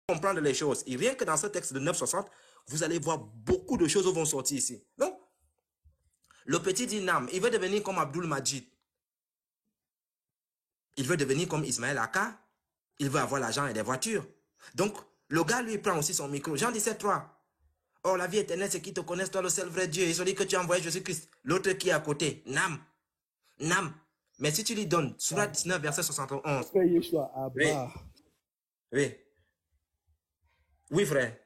comprendre les choses. Et rien que dans ce texte de 9,60, vous allez voir beaucoup de choses vont sortir ici. Donc, le petit dit Nam, il veut devenir comme Abdul Majid. Il veut devenir comme Ismaël Aka. Il veut avoir l'argent et des voitures. Donc, le gars, lui, prend aussi son micro. Jean 17,3. Or, la vie éternelle, c'est qu'ils te connaissent, toi, le seul vrai Dieu, et celui que tu as envoyé, Jésus-Christ. L'autre qui est à côté, Nam. Nam. Mais si tu lui donnes, Surat 19, verset 71. Frère Yeshua, Oui. Abba. Oui. Oui, frère.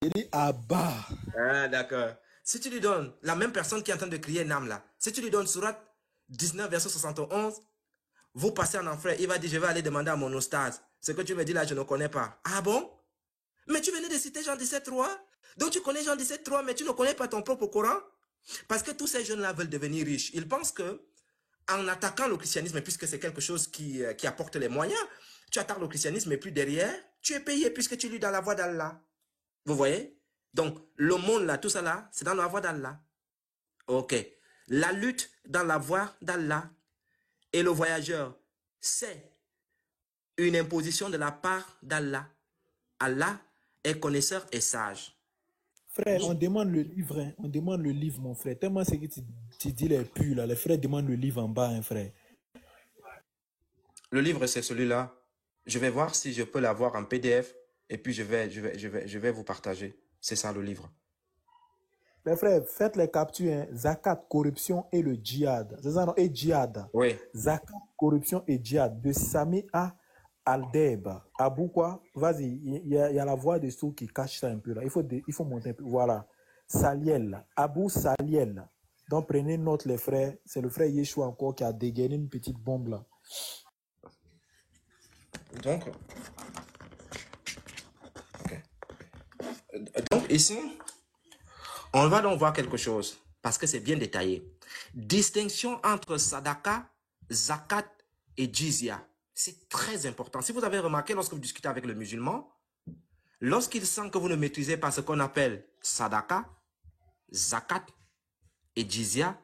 Il dit Abba. Ah, d'accord. Si tu lui donnes, la même personne qui est en train de crier Nam là, si tu lui donnes Surat 19, verset 71, vous passez en enfer, il va dire, je vais aller demander à mon ostase. Ce que tu me dis là, je ne connais pas. Ah bon? Mais tu venais de citer Jean 17,3. Donc tu connais Jean 17,3, mais tu ne connais pas ton propre Coran. Parce que tous ces jeunes-là veulent devenir riches. Ils pensent que en attaquant le christianisme, puisque c'est quelque chose qui apporte les moyens, tu attaques le christianisme et puis derrière, tu es payé puisque tu lis dans la voie d'Allah. Vous voyez? Donc, le monde là, tout ça là, c'est dans la voie d'Allah. Ok. La lutte dans la voie d'Allah et le voyageur, c'est une imposition de la part d'Allah. Allah est connaisseur et sage. Frère, on demande le livre, hein. On demande le livre, mon frère. Tellement c'est que tu dis les purs, là. Les frères demandent le livre en bas, hein, frère. Le livre, c'est celui-là. Je vais voir si je peux l'avoir en PDF et puis je vais vous partager. C'est ça le livre. Les frères, faites les captures, hein. Zakat, corruption et le djihad. C'est ça, non? Et djihad. Oui. Zakat, corruption et djihad. De Sami A. Aldeb. Abou quoi? Vas-y, il y a la voix de ceux qui cache ça un peu là. Il faut monter un peu. Voilà. Saliel. Abou Saliel. Donc prenez note les frères. C'est le frère Yeshua encore qui a dégainé une petite bombe là. Donc, okay. Donc ici, on va donc voir quelque chose. Parce que c'est bien détaillé. Distinction entre Sadaka, Zakat et Jizya. C'est très important. Si vous avez remarqué, lorsque vous discutez avec le musulman, lorsqu'il sent que vous ne maîtrisez pas ce qu'on appelle Sadaka, Zakat et Jizya,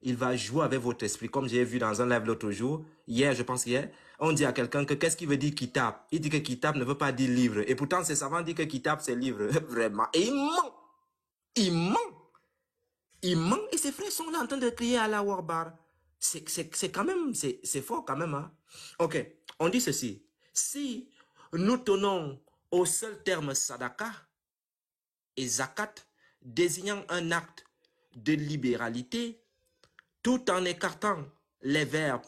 il va jouer avec votre esprit. Comme j'ai vu dans un live l'autre jour, hier, je pense hier, on dit à quelqu'un que qu'est-ce qu'il veut dire kitab? Il dit que kitab ne veut pas dire livre. Et pourtant, ces savants disent que kitab, c'est livre. Vraiment. Et il ment. Il ment. Il ment. Et ses frères sont là en train de crier à la Warbar. C'est quand même, c'est fort quand même. Hein? Ok. On dit ceci. Si nous tenons au seul terme sadaka et zakat, désignant un acte de libéralité, tout en écartant les verbes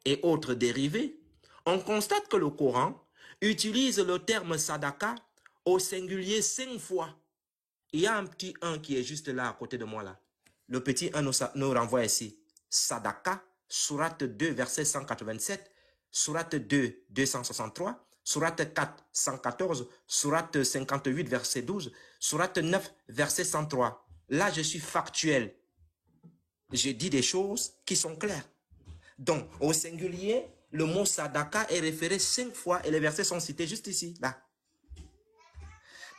et autres dérivés, on constate que le Coran utilise le terme sadaka au singulier 5 fois. Il y a un petit 1 qui est juste là à côté de moi là. Le petit 1 nous renvoie ici. Sadaka, sourate 2, verset 187, sourate 2, 263, sourate 4, 114, sourate 58, verset 12, sourate 9, verset 103. Là, je suis factuel. Je dis des choses qui sont claires. Donc, au singulier, le mot sadaka est référé 5 fois et les versets sont cités juste ici, là.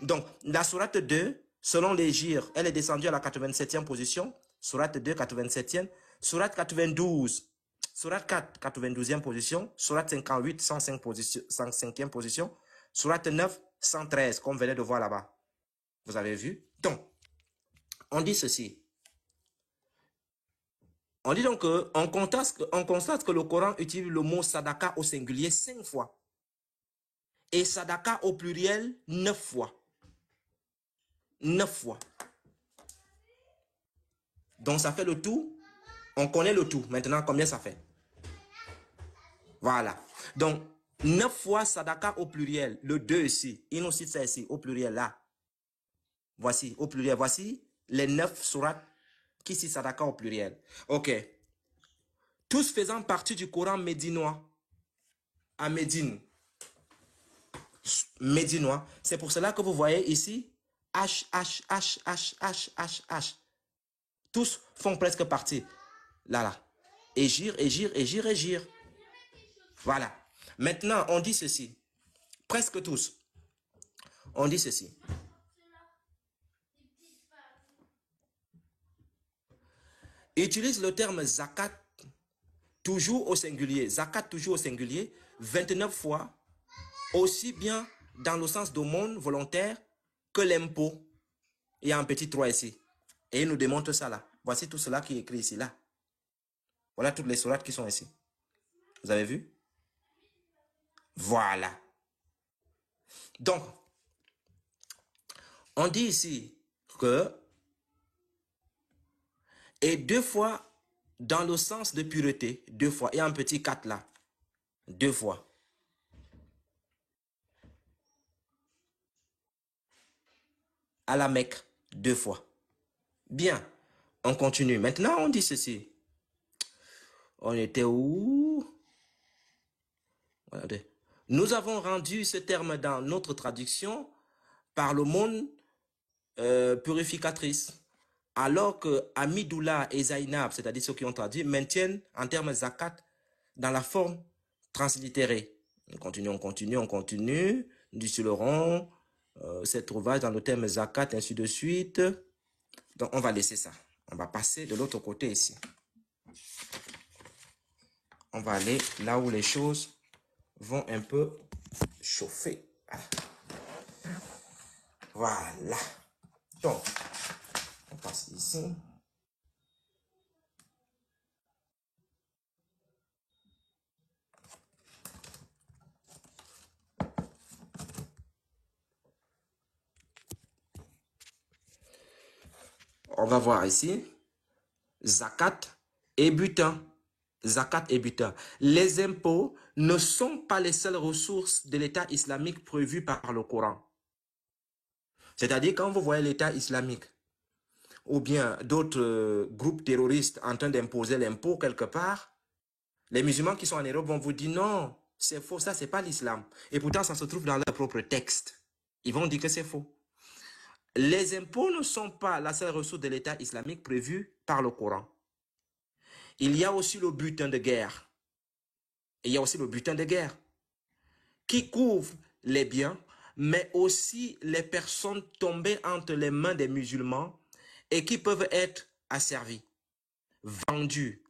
Donc, la sourate 2, selon les gires, elle est descendue à la 87e position. Sourate 2, 87e. Sourate 92, sourate 4, 92e position. Sourate 58, 105 position, 105e position. Sourate 9, 113, comme vous venez de voir là-bas. Vous avez vu? Donc, on dit ceci. On dit donc qu'on constate que le Coran utilise le mot sadaka au singulier 5 fois. Et sadaka au pluriel 9 fois. 9 fois. Donc ça fait le tout. On connaît le tout. Maintenant, combien ça fait? Voilà. Donc, 9 fois sadaka au pluriel. Le 2 ici. Il nous cite ça ici, au pluriel là. Voici, au pluriel. Voici les 9 sourates qui citent sadaka au pluriel. Ok. Tous faisant partie du Coran médinois. À Médine. Médinois. C'est pour cela que vous voyez ici H, H, H, H, H, H, H. Tous font presque partie. Là, là. Égir, égir, égir, égir. Voilà. Maintenant, on dit ceci. Presque tous. On dit ceci. Utilise le terme zakat toujours au singulier. Zakat toujours au singulier 29 fois. Aussi bien dans le sens d'aumône volontaire que l'impôt. Il y a un petit 3 ici. Et il nous démontre ça là. Voici tout cela qui est écrit ici là. Voilà toutes les sourates qui sont ici. Vous avez vu? Voilà. Donc, on dit ici que, et 2 fois dans le sens de pureté, 2 fois, et un petit 4 là, 2 fois. À la Mecque, 2 fois. Bien, on continue. Maintenant, on dit ceci. On était où? Regardez. Nous avons rendu ce terme dans notre traduction par le monde purificatrice, alors que Amidoula et Zainab, c'est-à-dire ceux qui ont traduit, maintiennent en termes zakat dans la forme translittérée. On continue, on continue, on continue. Du sur le rond, cette trouvage dans le terme zakat, ainsi de suite. Donc, on va laisser ça. On va passer de l'autre côté ici. On va aller là où les choses vont un peu chauffer. Voilà. Donc, on passe ici. On va voir ici. Zakat et butin. Zakat et butin. Les impôts ne sont pas les seules ressources de l'État islamique prévues par le Coran. C'est-à-dire, quand vous voyez l'État islamique ou bien d'autres groupes terroristes en train d'imposer l'impôt quelque part, les musulmans qui sont en Europe vont vous dire non, c'est faux, ça c'est pas l'islam. Et pourtant, ça se trouve dans leur propre texte. Ils vont dire que c'est faux. Les impôts ne sont pas la seule ressource de l'État islamique prévue par le Coran. Il y a aussi le butin de guerre. Il y a aussi le butin de guerre qui couvre les biens, mais aussi les personnes tombées entre les mains des musulmans et qui peuvent être asservies, vendues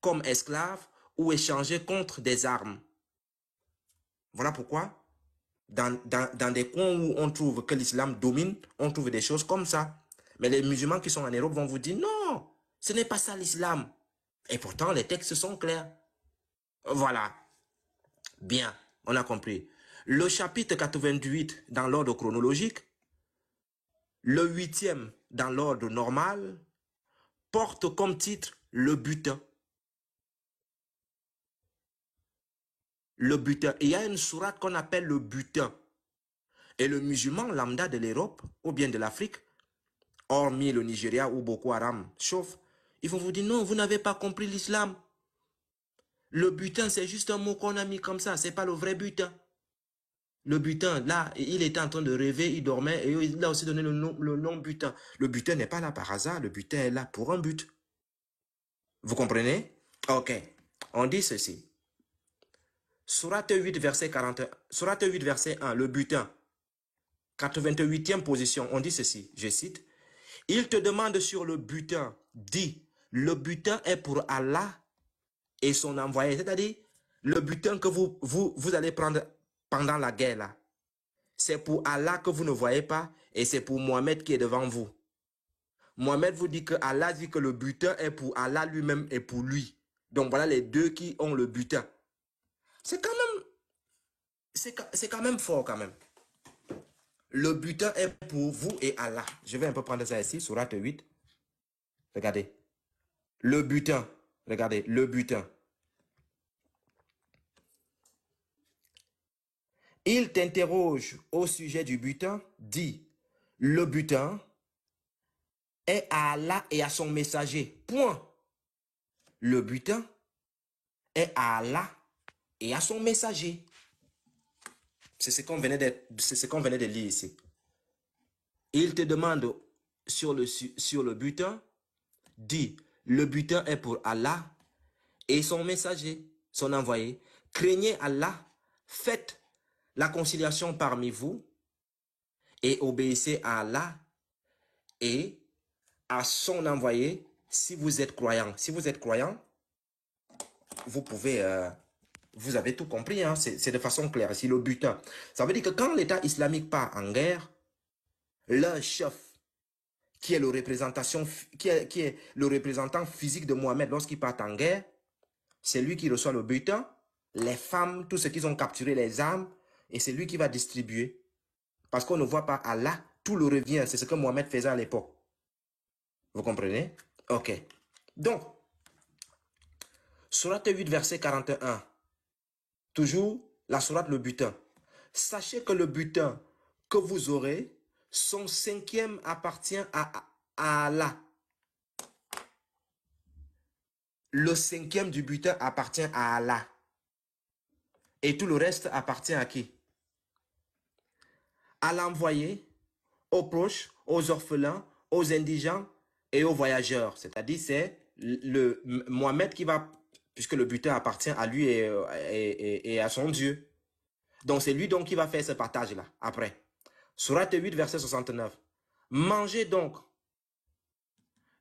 comme esclaves ou échangées contre des armes. Voilà pourquoi, dans des coins où on trouve que l'islam domine, on trouve des choses comme ça. Mais les musulmans qui sont en Europe vont vous dire non, ce n'est pas ça l'islam. Et pourtant, les textes sont clairs. Voilà. Bien, on a compris. Le chapitre 88 dans l'ordre chronologique, le 8e dans l'ordre normal, porte comme titre le butin. Le butin. Il y a une sourate qu'on appelle le butin. Et le musulman lambda de l'Europe ou bien de l'Afrique, hormis le Nigeria où Boko Haram chauffe, ils vont vous dire non, vous n'avez pas compris l'islam. Le butin, c'est juste un mot qu'on a mis comme ça, c'est pas le vrai butin. Le butin, là, il était en train de rêver, il dormait, et il a aussi donné le nom butin. Le butin n'est pas là par hasard, le butin est là pour un but. Vous comprenez? Ok. On dit ceci. Sourate 8, verset 41. Sourate 8, verset 1, le butin. 88e position, on dit ceci, je cite. Il te demande sur le butin, dit, le butin est pour Allah et son envoyé. C'est-à-dire, le butin que vous allez prendre pendant la guerre, là, c'est pour Allah que vous ne voyez pas et c'est pour Mohamed qui est devant vous. Mohamed vous dit que Allah dit que le butin est pour Allah lui-même et pour lui. Donc voilà les deux qui ont le butin. C'est quand même fort quand même. Le butin est pour vous et Allah. Je vais un peu prendre ça ici, sourate 8. Regardez. Le butin. Regardez, le butin. Il t'interroge au sujet du butin, dit, le butin est à Allah et à son messager. Point. Le butin est à Allah et à son messager. C'est ce qu'on venait de lire ici. Il te demande sur le butin, dit, le butin est pour Allah et son messager, son envoyé. Craignez Allah, faites la conciliation parmi vous et obéissez à Allah et à son envoyé si vous êtes croyant. Si vous êtes croyant, vous pouvez Vous avez tout compris, hein? C'est de façon claire. Ici, le butin. Ça veut dire que quand l'État islamique part en guerre, leur chef, qui est le représentant physique de Mohamed lorsqu'il part en guerre, c'est lui qui reçoit le butin, les femmes, tout ce qu'ils ont capturé, les armes, et c'est lui qui va distribuer. Parce qu'on ne voit pas Allah, tout le revient. C'est ce que Mohamed faisait à l'époque. Vous comprenez? Ok. Donc, Sourate 8, verset 41. Toujours la sourate le butin. Sachez que le butin que vous aurez, son cinquième appartient à Allah. Le cinquième du butin appartient à Allah. Et tout le reste appartient à qui? À l'envoyé, aux proches, aux orphelins, aux indigents et aux voyageurs. C'est-à-dire, c'est le Mohamed qui va, puisque le butin appartient à lui et à son Dieu. Donc, c'est lui donc qui va faire ce partage-là, après. Sourate 8, verset 69. Mangez donc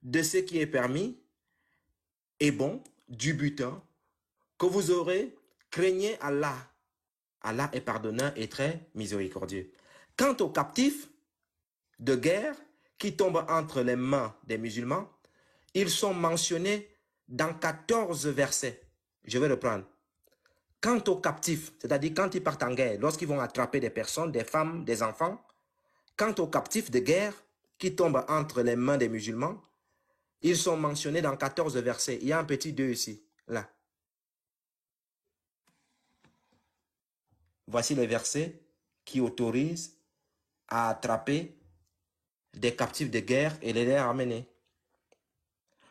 de ce qui est permis et bon, du butin, que vous aurez, craignez Allah. Allah est pardonneur et très miséricordieux. Quant aux captifs de guerre qui tombent entre les mains des musulmans, ils sont mentionnés dans 14 versets. Je vais reprendre. Quant aux captifs, c'est-à-dire quand ils partent en guerre, lorsqu'ils vont attraper des personnes, des femmes, des enfants, quant aux captifs de guerre qui tombent entre les mains des musulmans, ils sont mentionnés dans 14 versets. Il y a un petit 2 ici, là. Voici les versets qui autorisent à attraper des captifs de guerre et les ramener.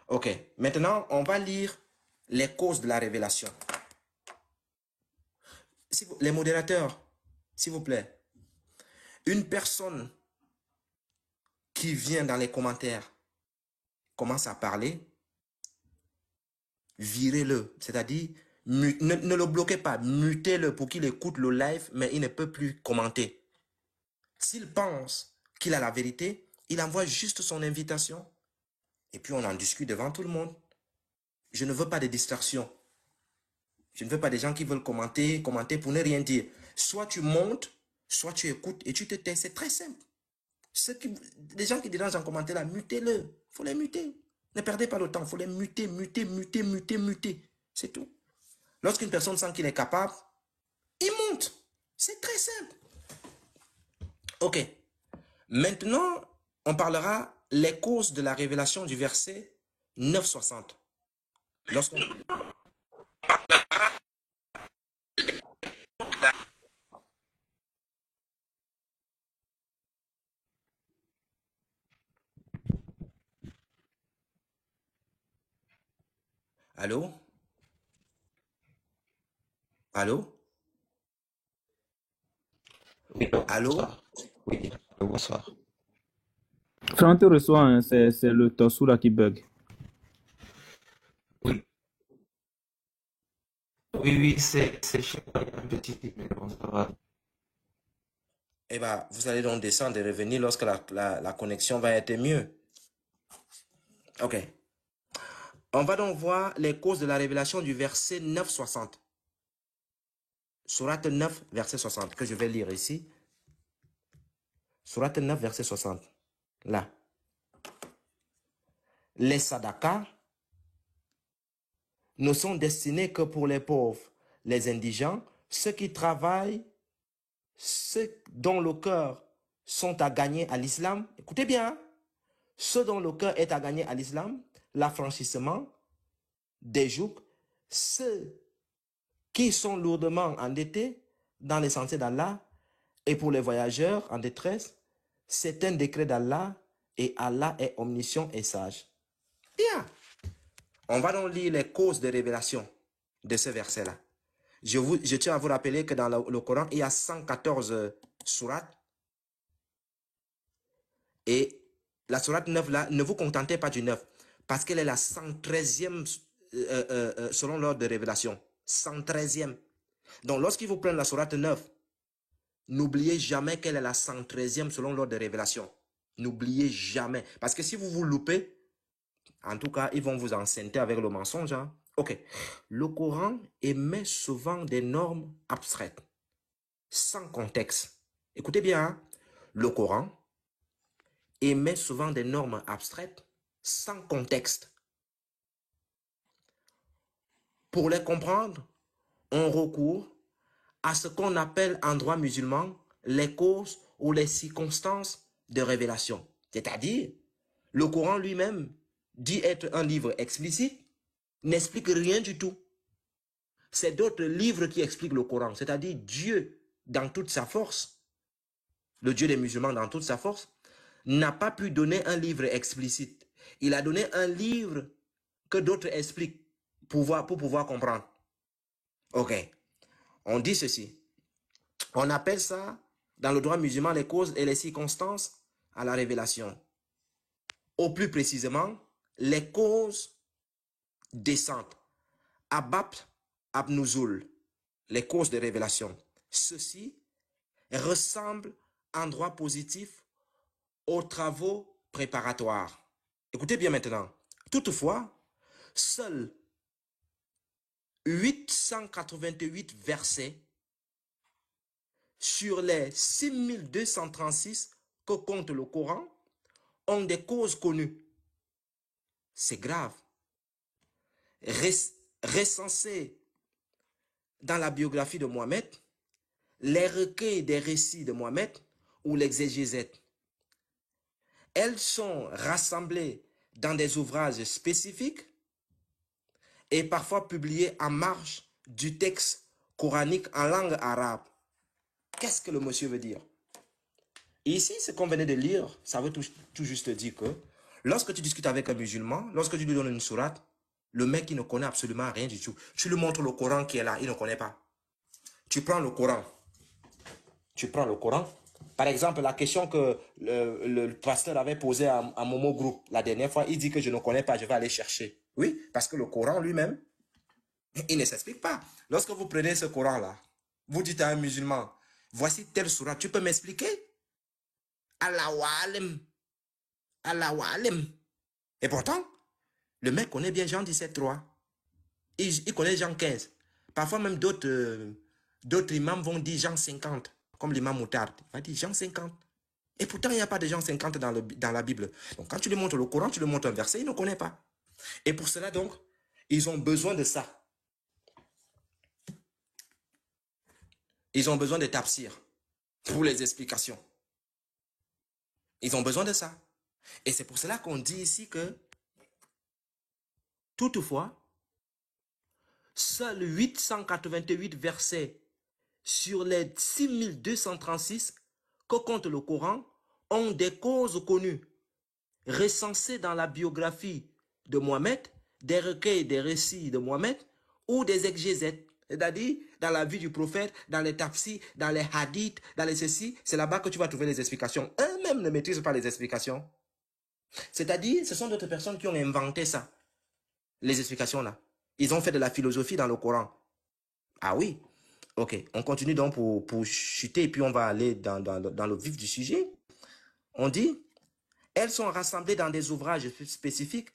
Ok, maintenant on va lire les causes de la révélation. Les modérateurs, s'il vous plaît, une personne qui vient dans les commentaires commence à parler, virez-le, c'est-à-dire ne le bloquez pas, mutez-le pour qu'il écoute le live, mais il ne peut plus commenter. S'il pense qu'il a la vérité, il envoie juste son invitation et puis on en discute devant tout le monde. Je ne veux pas de distraction. Je ne veux pas des gens qui veulent commenter pour ne rien dire. Soit tu montes, soit tu écoutes et tu te tais. C'est très simple. Les gens qui dérangent en commentaire là, mutez-le. Il faut les muter. Ne perdez pas le temps. Il faut les muter. C'est tout. Lorsqu'une personne sent qu'il est capable, il monte. C'est très simple. Ok. Maintenant, on parlera les causes de la révélation du verset 960. Lorsqu'on... Allô? Allô? Oui, Allô? bonsoir. Oui, bonsoir. Quand on te reçoit, hein, c'est le torso là qui bug. Oui, oui, c'est chez moi, il y a un petit truc, mais bon, ça va. Eh bien, vous allez donc descendre et revenir lorsque la connexion va être mieux. Ok. On va donc voir les causes de la révélation du verset 960. Sourate 9, verset 60, que je vais lire ici. Sourate 9, verset 60. Là. Les sadakas ne sont destinés que pour les pauvres, les indigents, ceux qui travaillent, ceux dont le cœur sont à gagner à l'islam. Écoutez bien, ceux dont le cœur est à gagner à l'islam, l'affranchissement des jougs, ceux qui sont lourdement endettés dans les sentiers d'Allah, et pour les voyageurs en détresse, c'est un décret d'Allah et Allah est omniscient et sage. Bien. On va donc lire les causes de révélation de ce verset-là. Je tiens à vous rappeler que dans le Coran, il y a 114 sourates. Et la sourate 9 là, ne vous contentez pas du 9, parce qu'elle est la 113e selon l'ordre de révélation. 113e. Donc lorsqu'ils vous prennent la sourate 9, n'oubliez jamais qu'elle est la 113e selon l'ordre de révélation. N'oubliez jamais. Parce que si vous vous loupez, en tout cas, ils vont vous enceinter avec le mensonge. Hein? Ok. Le Coran émet souvent des normes abstraites, sans contexte. Écoutez bien, hein? Le Coran émet souvent des normes abstraites, sans contexte. Pour les comprendre, on recourt à ce qu'on appelle en droit musulman les causes ou les circonstances de révélation. C'est-à-dire, le Coran lui-même dit être un livre explicite, n'explique rien du tout. C'est d'autres livres qui expliquent le Coran, c'est-à-dire Dieu dans toute sa force, le Dieu des musulmans dans toute sa force, n'a pas pu donner un livre explicite. Il a donné un livre que d'autres expliquent pour pouvoir comprendre. Ok, on dit ceci. On appelle ça, dans le droit musulman, les causes et les circonstances à la révélation. Au plus précisément, les causes descentes. Abab Abnuzul, les causes de révélation. Ceci ressemble en droit positif aux travaux préparatoires. Écoutez bien maintenant. Toutefois, seuls 888 versets sur les 6236 que compte le Coran ont des causes connues. C'est grave. Recensés dans la biographie de Mohammed, les recueils des récits de Mohammed ou l'exégèse. Elles sont rassemblées dans des ouvrages spécifiques et parfois publiées en marge du texte coranique en langue arabe. Qu'est-ce que le monsieur veut dire? Ici, ce qu'on venait de lire, ça veut tout juste dire que lorsque tu discutes avec un musulman, lorsque tu lui donnes une sourate, le mec, il ne connaît absolument rien du tout. Tu lui montres le Coran qui est là, il ne connaît pas. Tu prends le Coran. Par exemple, la question que le pasteur avait posée à Momo Group la dernière fois, il dit que je ne connais pas, je vais aller chercher. Oui, parce que le Coran lui-même, il ne s'explique pas. Lorsque vous prenez ce Coran-là, vous dites à un musulman, voici telle sourate, tu peux m'expliquer? Allahu alim. Allahu alim. Et pourtant, le mec connaît bien Jean 17.3. Il connaît Jean 15. Parfois même d'autres imams vont dire Jean 50, comme l'imam Moutard. Il va dire Jean 50. Et pourtant, il n'y a pas de Jean 50 dans la Bible. Donc, quand tu lui montres le Coran, tu lui montres un verset, il ne connaît pas. Et pour cela, donc, ils ont besoin de ça. Ils ont besoin de tafsir pour les explications. Ils ont besoin de ça. Et c'est pour cela qu'on dit ici que, toutefois, seuls 888 versets sur les 6236 que compte le Coran ont des causes connues, recensées dans la biographie de Mohammed, des recueils des récits de Mohammed ou des exégèses, c'est-à-dire dans la vie du prophète, dans les tafsirs, dans les hadiths, dans les ceci, c'est là-bas que tu vas trouver les explications. Eux-mêmes ne maîtrisent pas les explications. C'est-à-dire, ce sont d'autres personnes qui ont inventé ça, les explications là. Ils ont fait de la philosophie dans le Coran. Ah oui. Ok, on continue donc pour chuter et puis on va aller dans le vif du sujet. On dit, elles sont rassemblées dans des ouvrages spécifiques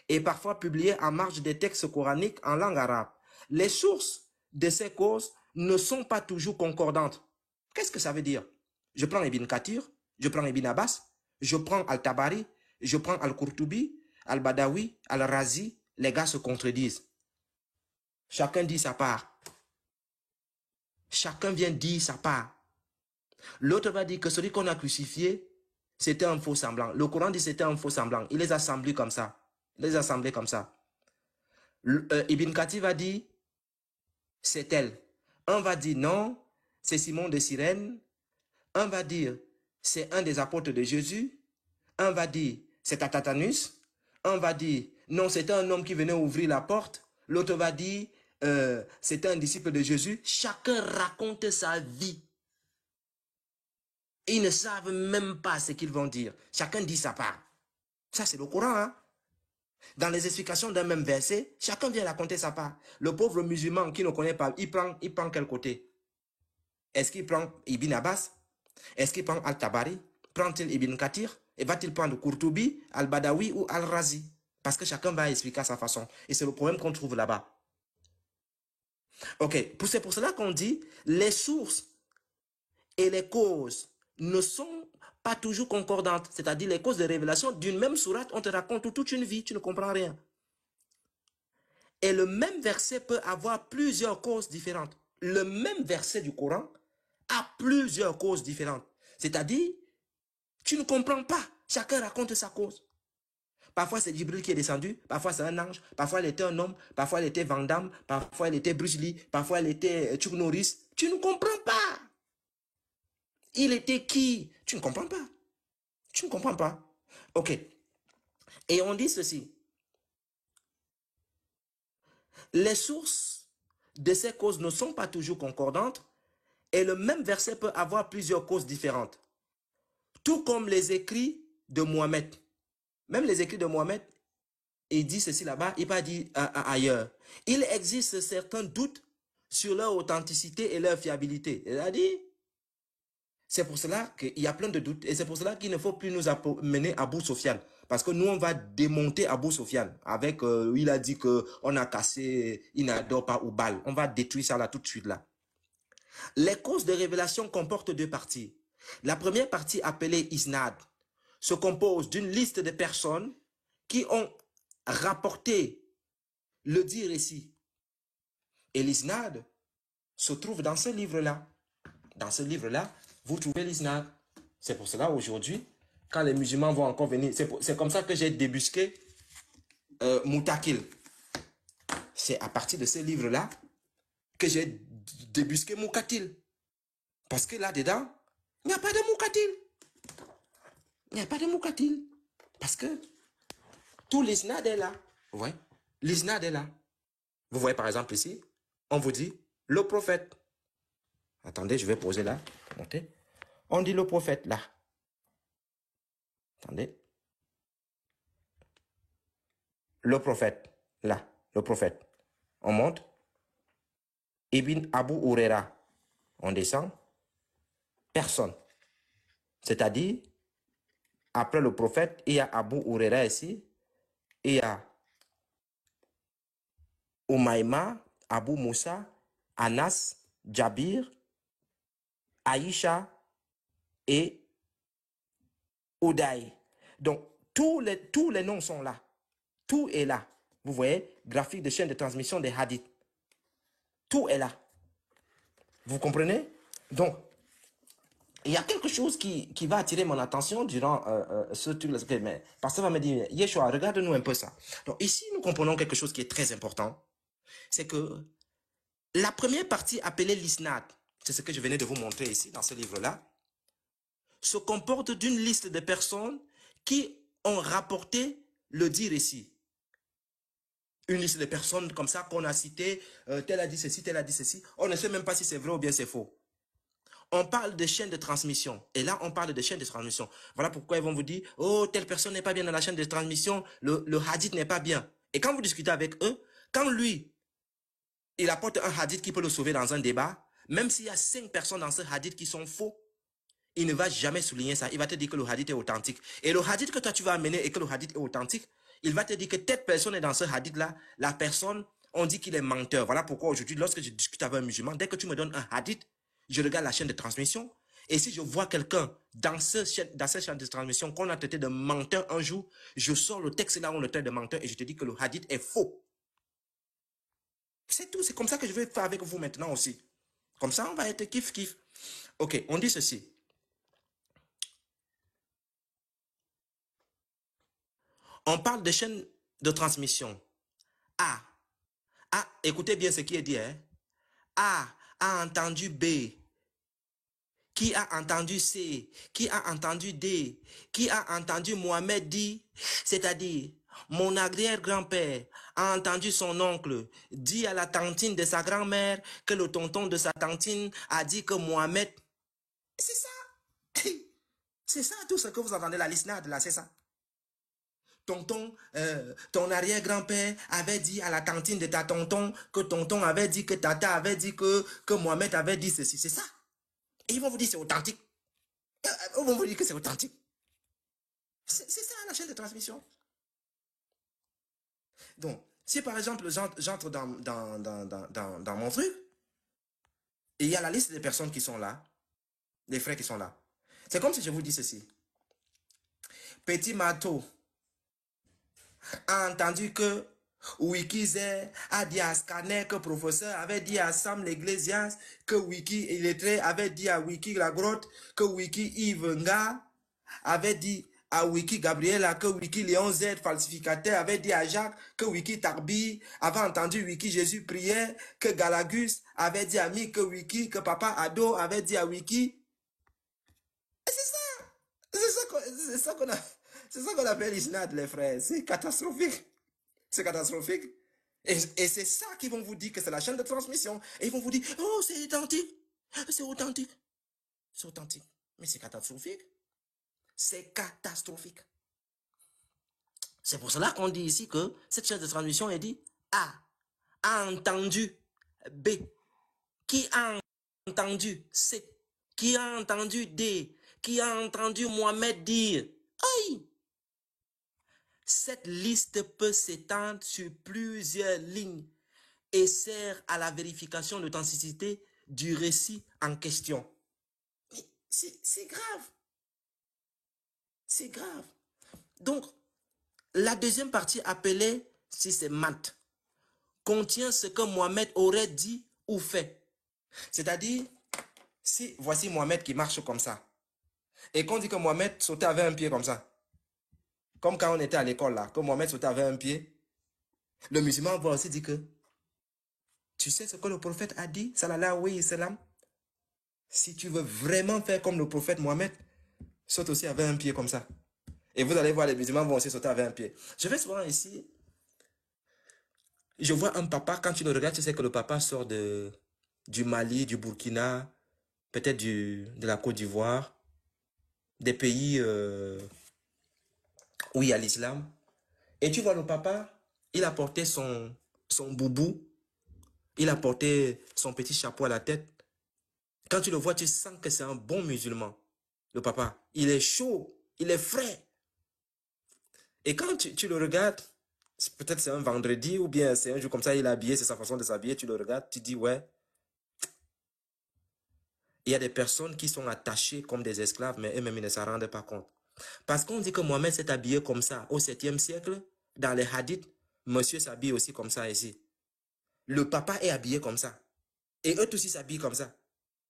et parfois publiées en marge des textes coraniques en langue arabe. Les sources de ces causes ne sont pas toujours concordantes. Qu'est-ce que ça veut dire? Je prends Ibn Kathir, je prends Ibn Abbas, je prends Al-Tabari, je prends Al-Qurtubi, Al-Badawi, Al-Razi, les gars se contredisent. Chacun dit sa part. Chacun vient dire sa part. L'autre va dire que celui qu'on a crucifié, c'était un faux semblant. Le Coran dit que c'était un faux semblant. Il les a assemblés comme ça. Ibn Kathir va dire, c'est elle. Un va dire non, c'est Simon de Cyrène. Un va dire, c'est un des apôtres de Jésus. Un va dire, c'est Tatatanus. Un va dire, non, c'était un homme qui venait ouvrir la porte. L'autre va dire, c'était un disciple de Jésus. Chacun raconte sa vie. Ils ne savent même pas ce qu'ils vont dire. Chacun dit sa part. Ça, c'est le Coran. Hein? Dans les explications d'un même verset, chacun vient raconter sa part. Le pauvre musulman qui ne connaît pas, il prend quel côté? Est-ce qu'il prend Ibn Abbas? Est-ce qu'il prend Al-Tabari? Prend-il Ibn Kathir? Et va-t-il prendre Qurtubi, Al-Badawi ou Al-Razi? Parce que chacun va expliquer à sa façon. Et c'est le problème qu'on trouve là-bas. Ok, c'est pour cela qu'on dit les sources et les causes ne sont pas toujours concordantes. C'est-à-dire les causes de révélation d'une même sourate, on te raconte toute une vie, tu ne comprends rien. Et le même verset peut avoir plusieurs causes différentes. Le même verset du Coran a plusieurs causes différentes. C'est-à-dire, tu ne comprends pas. Chacun raconte sa cause. Parfois, c'est Jibril qui est descendu. Parfois, c'est un ange. Parfois, il était un homme. Parfois, il était Van Damme. Parfois, il était Bruce Lee. Parfois, il était Chuck Norris. Tu ne comprends pas. Il était qui? Tu ne comprends pas. Tu ne comprends pas. Ok. Et on dit ceci. Les sources de ces causes ne sont pas toujours concordantes et le même verset peut avoir plusieurs causes différentes. Tout comme les écrits de Mohammed. Même les écrits de Mohammed, il dit ceci là-bas, il pas dit ailleurs. Il existe certains doutes sur leur authenticité et leur fiabilité. C'est-à-dire, c'est pour cela qu'il y a plein de doutes et c'est pour cela qu'il ne faut plus nous mener à Abu Sofyan. Parce que nous, on va démonter Abu Sofyan avec, il a dit qu'on a cassé, il n'adore pas ou Baal. On va détruire ça là tout de suite là. Les causes de révélation comportent deux parties. La première partie appelée Isnad se compose d'une liste de personnes qui ont rapporté le dit récit. Et l'Isnad se trouve dans ce livre-là. Dans ce livre-là, vous trouvez l'Isnad. C'est pour cela aujourd'hui, quand les musulmans vont encore venir, c'est comme ça que j'ai débusqué Moutakil. C'est à partir de ce livre-là que j'ai débusqué Moukatil. Parce que là-dedans, il n'y a pas de Moukatil. Il n'y a pas de Moukatil. Parce que tout l'Isnad est là. Vous voyez? L'Isnad est là. Vous voyez par exemple ici, on vous dit le prophète. Attendez, je vais poser là. Montez. On dit le prophète là. Attendez. Le prophète là. Le prophète. On monte. Ibn Abu Huraira. On descend. Personne. C'est-à-dire, après le prophète, il y a Abu Huraira ici. Il y a Umayma, Abu Moussa, Anas, Jabir, Aïcha et Uday. Donc, tous les noms sont là. Tout est là. Vous voyez, graphique de chaîne de transmission des hadiths. Tout est là. Vous comprenez? Donc, il y a quelque chose qui va attirer mon attention durant ce truc. Mais pasteur va me dire, Yeshua, regarde-nous un peu ça. Donc, ici, nous comprenons quelque chose qui est très important. C'est que la première partie appelée l'Isnad, c'est ce que je venais de vous montrer ici dans ce livre-là, se comporte d'une liste de personnes qui ont rapporté le dit récit. Une liste de personnes comme ça qu'on a cité, tel a dit ceci, tel a dit ceci. On ne sait même pas si c'est vrai ou bien c'est faux. On parle de chaîne de transmission. Et là, on parle de chaîne de transmission. Voilà pourquoi ils vont vous dire, oh, telle personne n'est pas bien dans la chaîne de transmission, le hadith n'est pas bien. Et quand vous discutez avec eux, quand lui, il apporte un hadith qui peut le sauver dans un débat, même s'il y a 5 personnes dans ce hadith qui sont faux, il ne va jamais souligner ça. Il va te dire que le hadith est authentique. Et le hadith que toi tu vas amener et que le hadith est authentique, il va te dire que telle personne est dans ce hadith-là, la personne, on dit qu'il est menteur. Voilà pourquoi aujourd'hui, lorsque je discute avec un musulman, dès que tu me donnes un hadith, je regarde la chaîne de transmission. Et si je vois quelqu'un dans cette chaîne de transmission qu'on a traité de menteur un jour, je sors le texte là où on le traite de menteur et je te dis que le hadith est faux. C'est tout. C'est comme ça que je vais faire avec vous maintenant aussi. Comme ça, on va être kiff-kiff. Ok, on dit ceci. On parle de chaîne de transmission. A. Écoutez bien ce qui est dit. Hein? A entendu B. Qui a entendu C? Qui a entendu D? Qui a entendu Mohamed dit? C'est-à-dire, mon arrière-grand-père a entendu son oncle dire à la tantine de sa grand-mère que le tonton de sa tantine a dit que Mohamed... C'est ça. C'est ça tout ce que vous entendez, la l'isnad là, c'est ça. Ton arrière-grand-père avait dit à la tantine de ta tonton que tonton avait dit que tata avait dit que Mohamed avait dit ceci, c'est ça. Et ils vont vous dire c'est authentique. Ils vont vous dire que c'est authentique. C'est ça la chaîne de transmission. Donc, Si par exemple, j'entre dans mon truc, et il y a la liste des personnes qui sont là, des frères qui sont là. C'est comme si je vous dis ceci. Petit Mato a entendu que Wikizé a dit à Scanner que le professeur avait dit à Sam l'Ecclésias, que Wiki illettré avait dit à Wiki la grotte, que Wiki Yves Nga avait dit à Wiki Gabriela, que Wiki Léon Z falsificateur avait dit à Jacques, que Wiki Tarbi avait entendu Wiki Jésus priait, que Galagus avait dit à Mi, que Wiki, que Papa Ado avait dit à Wiki. Et c'est ça. C'est ça qu'on appelle l'isnad, les frères. C'est catastrophique. C'est catastrophique. Et c'est ça qu'ils vont vous dire que c'est la chaîne de transmission. Et ils vont vous dire, oh, c'est authentique. C'est authentique. C'est authentique. Mais c'est catastrophique. C'est catastrophique. C'est pour cela qu'on dit ici que cette chaîne de transmission est dit A a entendu B. Qui a entendu C. Qui a entendu D. Qui a entendu Mohamed dire. Aïe! Cette liste peut s'étendre sur plusieurs lignes et sert à la vérification de l'authenticité du récit en question. Mais c'est grave. C'est grave. Donc, la deuxième partie appelée, si c'est mat, contient ce que Mohamed aurait dit ou fait. C'est-à-dire, si voici Mohamed qui marche comme ça, et qu'on dit que Mohamed sautait avec un pied comme ça, comme quand on était à l'école là, que Mohamed sautait avec un pied, le musulman va aussi dire que, tu sais ce que le prophète a dit, sallallahu alayhi wa sallam, si tu veux vraiment faire comme le prophète Mohamed, saute aussi avec un pied comme ça. Et vous allez voir, les musulmans vont aussi sauter avec un pied. Je vais souvent ici, je vois un papa, quand tu le regardes, tu sais que le papa sort du Mali, du Burkina, peut-être de la Côte d'Ivoire, des pays où il y a l'islam. Et tu vois le papa, il a porté son boubou, il a porté son petit chapeau à la tête. Quand tu le vois, tu sens que c'est un bon musulman. Le papa, il est chaud, il est frais. Et quand tu le regardes, peut-être c'est un vendredi ou bien c'est un jour comme ça, il est habillé, c'est sa façon de s'habiller, tu le regardes, tu dis ouais. Il y a des personnes qui sont attachées comme des esclaves, mais eux-mêmes ils ne s'en rendent pas compte. Parce qu'on dit que Mohamed s'est habillé comme ça au 7e siècle, dans les hadiths, monsieur s'habille aussi comme ça ici. Le papa est habillé comme ça. Et eux aussi s'habillent comme ça.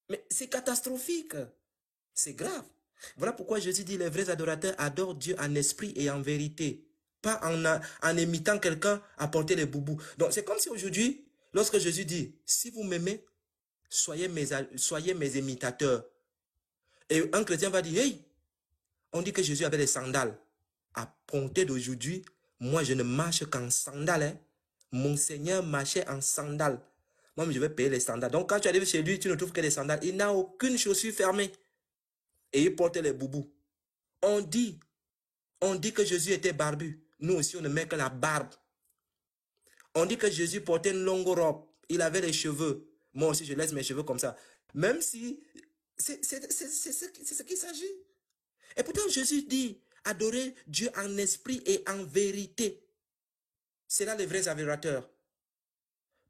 Mais c'est catastrophique. C'est grave. Voilà pourquoi Jésus dit les vrais adorateurs adorent Dieu en esprit et en vérité. Pas en imitant quelqu'un à porter les boubous. Donc c'est comme si aujourd'hui, lorsque Jésus dit, si vous m'aimez, soyez mes imitateurs. Et un chrétien va dire, hey, on dit que Jésus avait des sandales. À compter d'aujourd'hui, moi je ne marche qu'en sandales. Hein. Mon Seigneur marchait en sandales. Moi, je vais payer les sandales. Donc quand tu arrives chez lui, tu ne trouves que des sandales. Il n'a aucune chaussure fermée. Et il portait les boubous. On dit que Jésus était barbu. Nous aussi, on ne met que la barbe. On dit que Jésus portait une longue robe. Il avait les cheveux. Moi aussi, je laisse mes cheveux comme ça. Même si c'est ce qu'il s'agit. Et pourtant, Jésus dit, adorer Dieu en esprit et en vérité. C'est là les vrais adorateurs.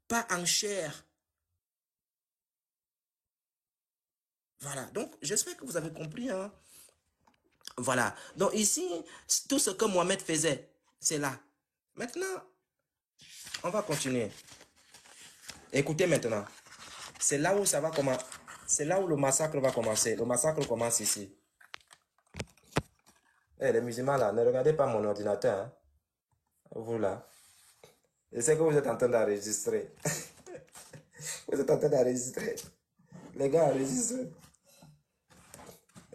Pas en chair. Voilà. Donc, j'espère que vous avez compris. Hein? Voilà. Donc, ici, tout ce que Mohamed faisait, c'est là. Maintenant, on va continuer. Écoutez maintenant. C'est là où ça va commencer. C'est là où le massacre va commencer. Le massacre commence ici. Eh, les musulmans là, ne regardez pas mon ordinateur. Hein. Vous là. Je sais que vous êtes en train d'enregistrer. Vous êtes en train d'enregistrer. Les gars enregistrent.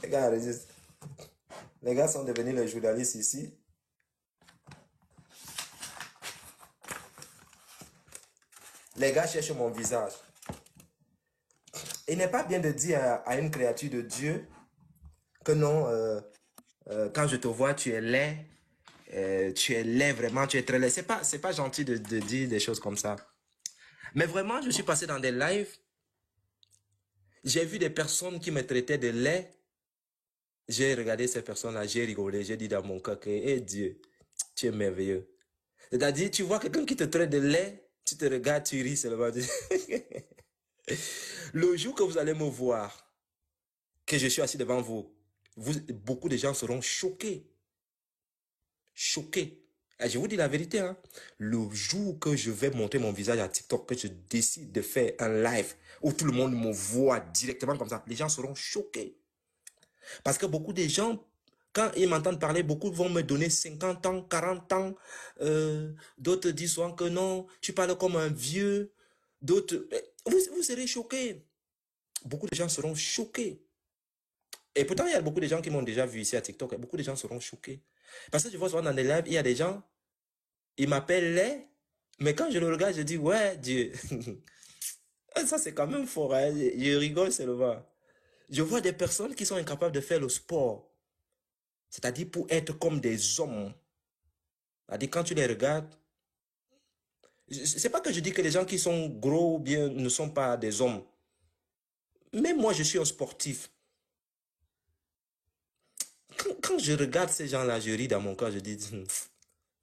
Les gars enregistrent. Les gars sont devenus les journalistes ici. Les gars cherchent mon visage. Il n'est pas bien de dire à une créature de Dieu que non, quand je te vois, tu es laid vraiment, tu es très laid. C'est pas gentil de dire des choses comme ça. Mais vraiment, je suis passé dans des lives. J'ai vu des personnes qui me traitaient de laid. J'ai regardé ces personnes-là, j'ai rigolé, j'ai dit dans mon cœur que, hey Dieu, tu es merveilleux. C'est-à-dire, tu vois quelqu'un qui te traite de lait, tu te regardes, tu ris seulement. Le jour que vous allez me voir, que je suis assis devant vous, beaucoup de gens seront choqués. Choqués. Et je vous dis la vérité, hein. Le jour que je vais montrer mon visage à TikTok, que je décide de faire un live où tout le monde me voit directement comme ça, les gens seront choqués. Parce que beaucoup de gens, quand ils m'entendent parler, beaucoup vont me donner 50 ans, 40 ans. D'autres disent souvent que non, tu parles comme un vieux. D'autres, vous serez choqués. Beaucoup de gens seront choqués. Et pourtant, il y a beaucoup de gens qui m'ont déjà vu ici à TikTok. Et beaucoup de gens seront choqués. Parce que je vois souvent dans des lives, il y a des gens, ils m'appellent les, mais quand je le regarde, je dis, ouais, Dieu. Ça, c'est quand même fort. Hein? Je rigole seulement. Je vois des personnes qui sont incapables de faire le sport. C'est-à-dire pour être comme des hommes. C'est-à-dire quand tu les regardes, c'est pas que je dis que les gens qui sont gros ou bien ne sont pas des hommes. Même moi, je suis un sportif. Quand je regarde ces gens-là, je ris dans mon corps, je dis,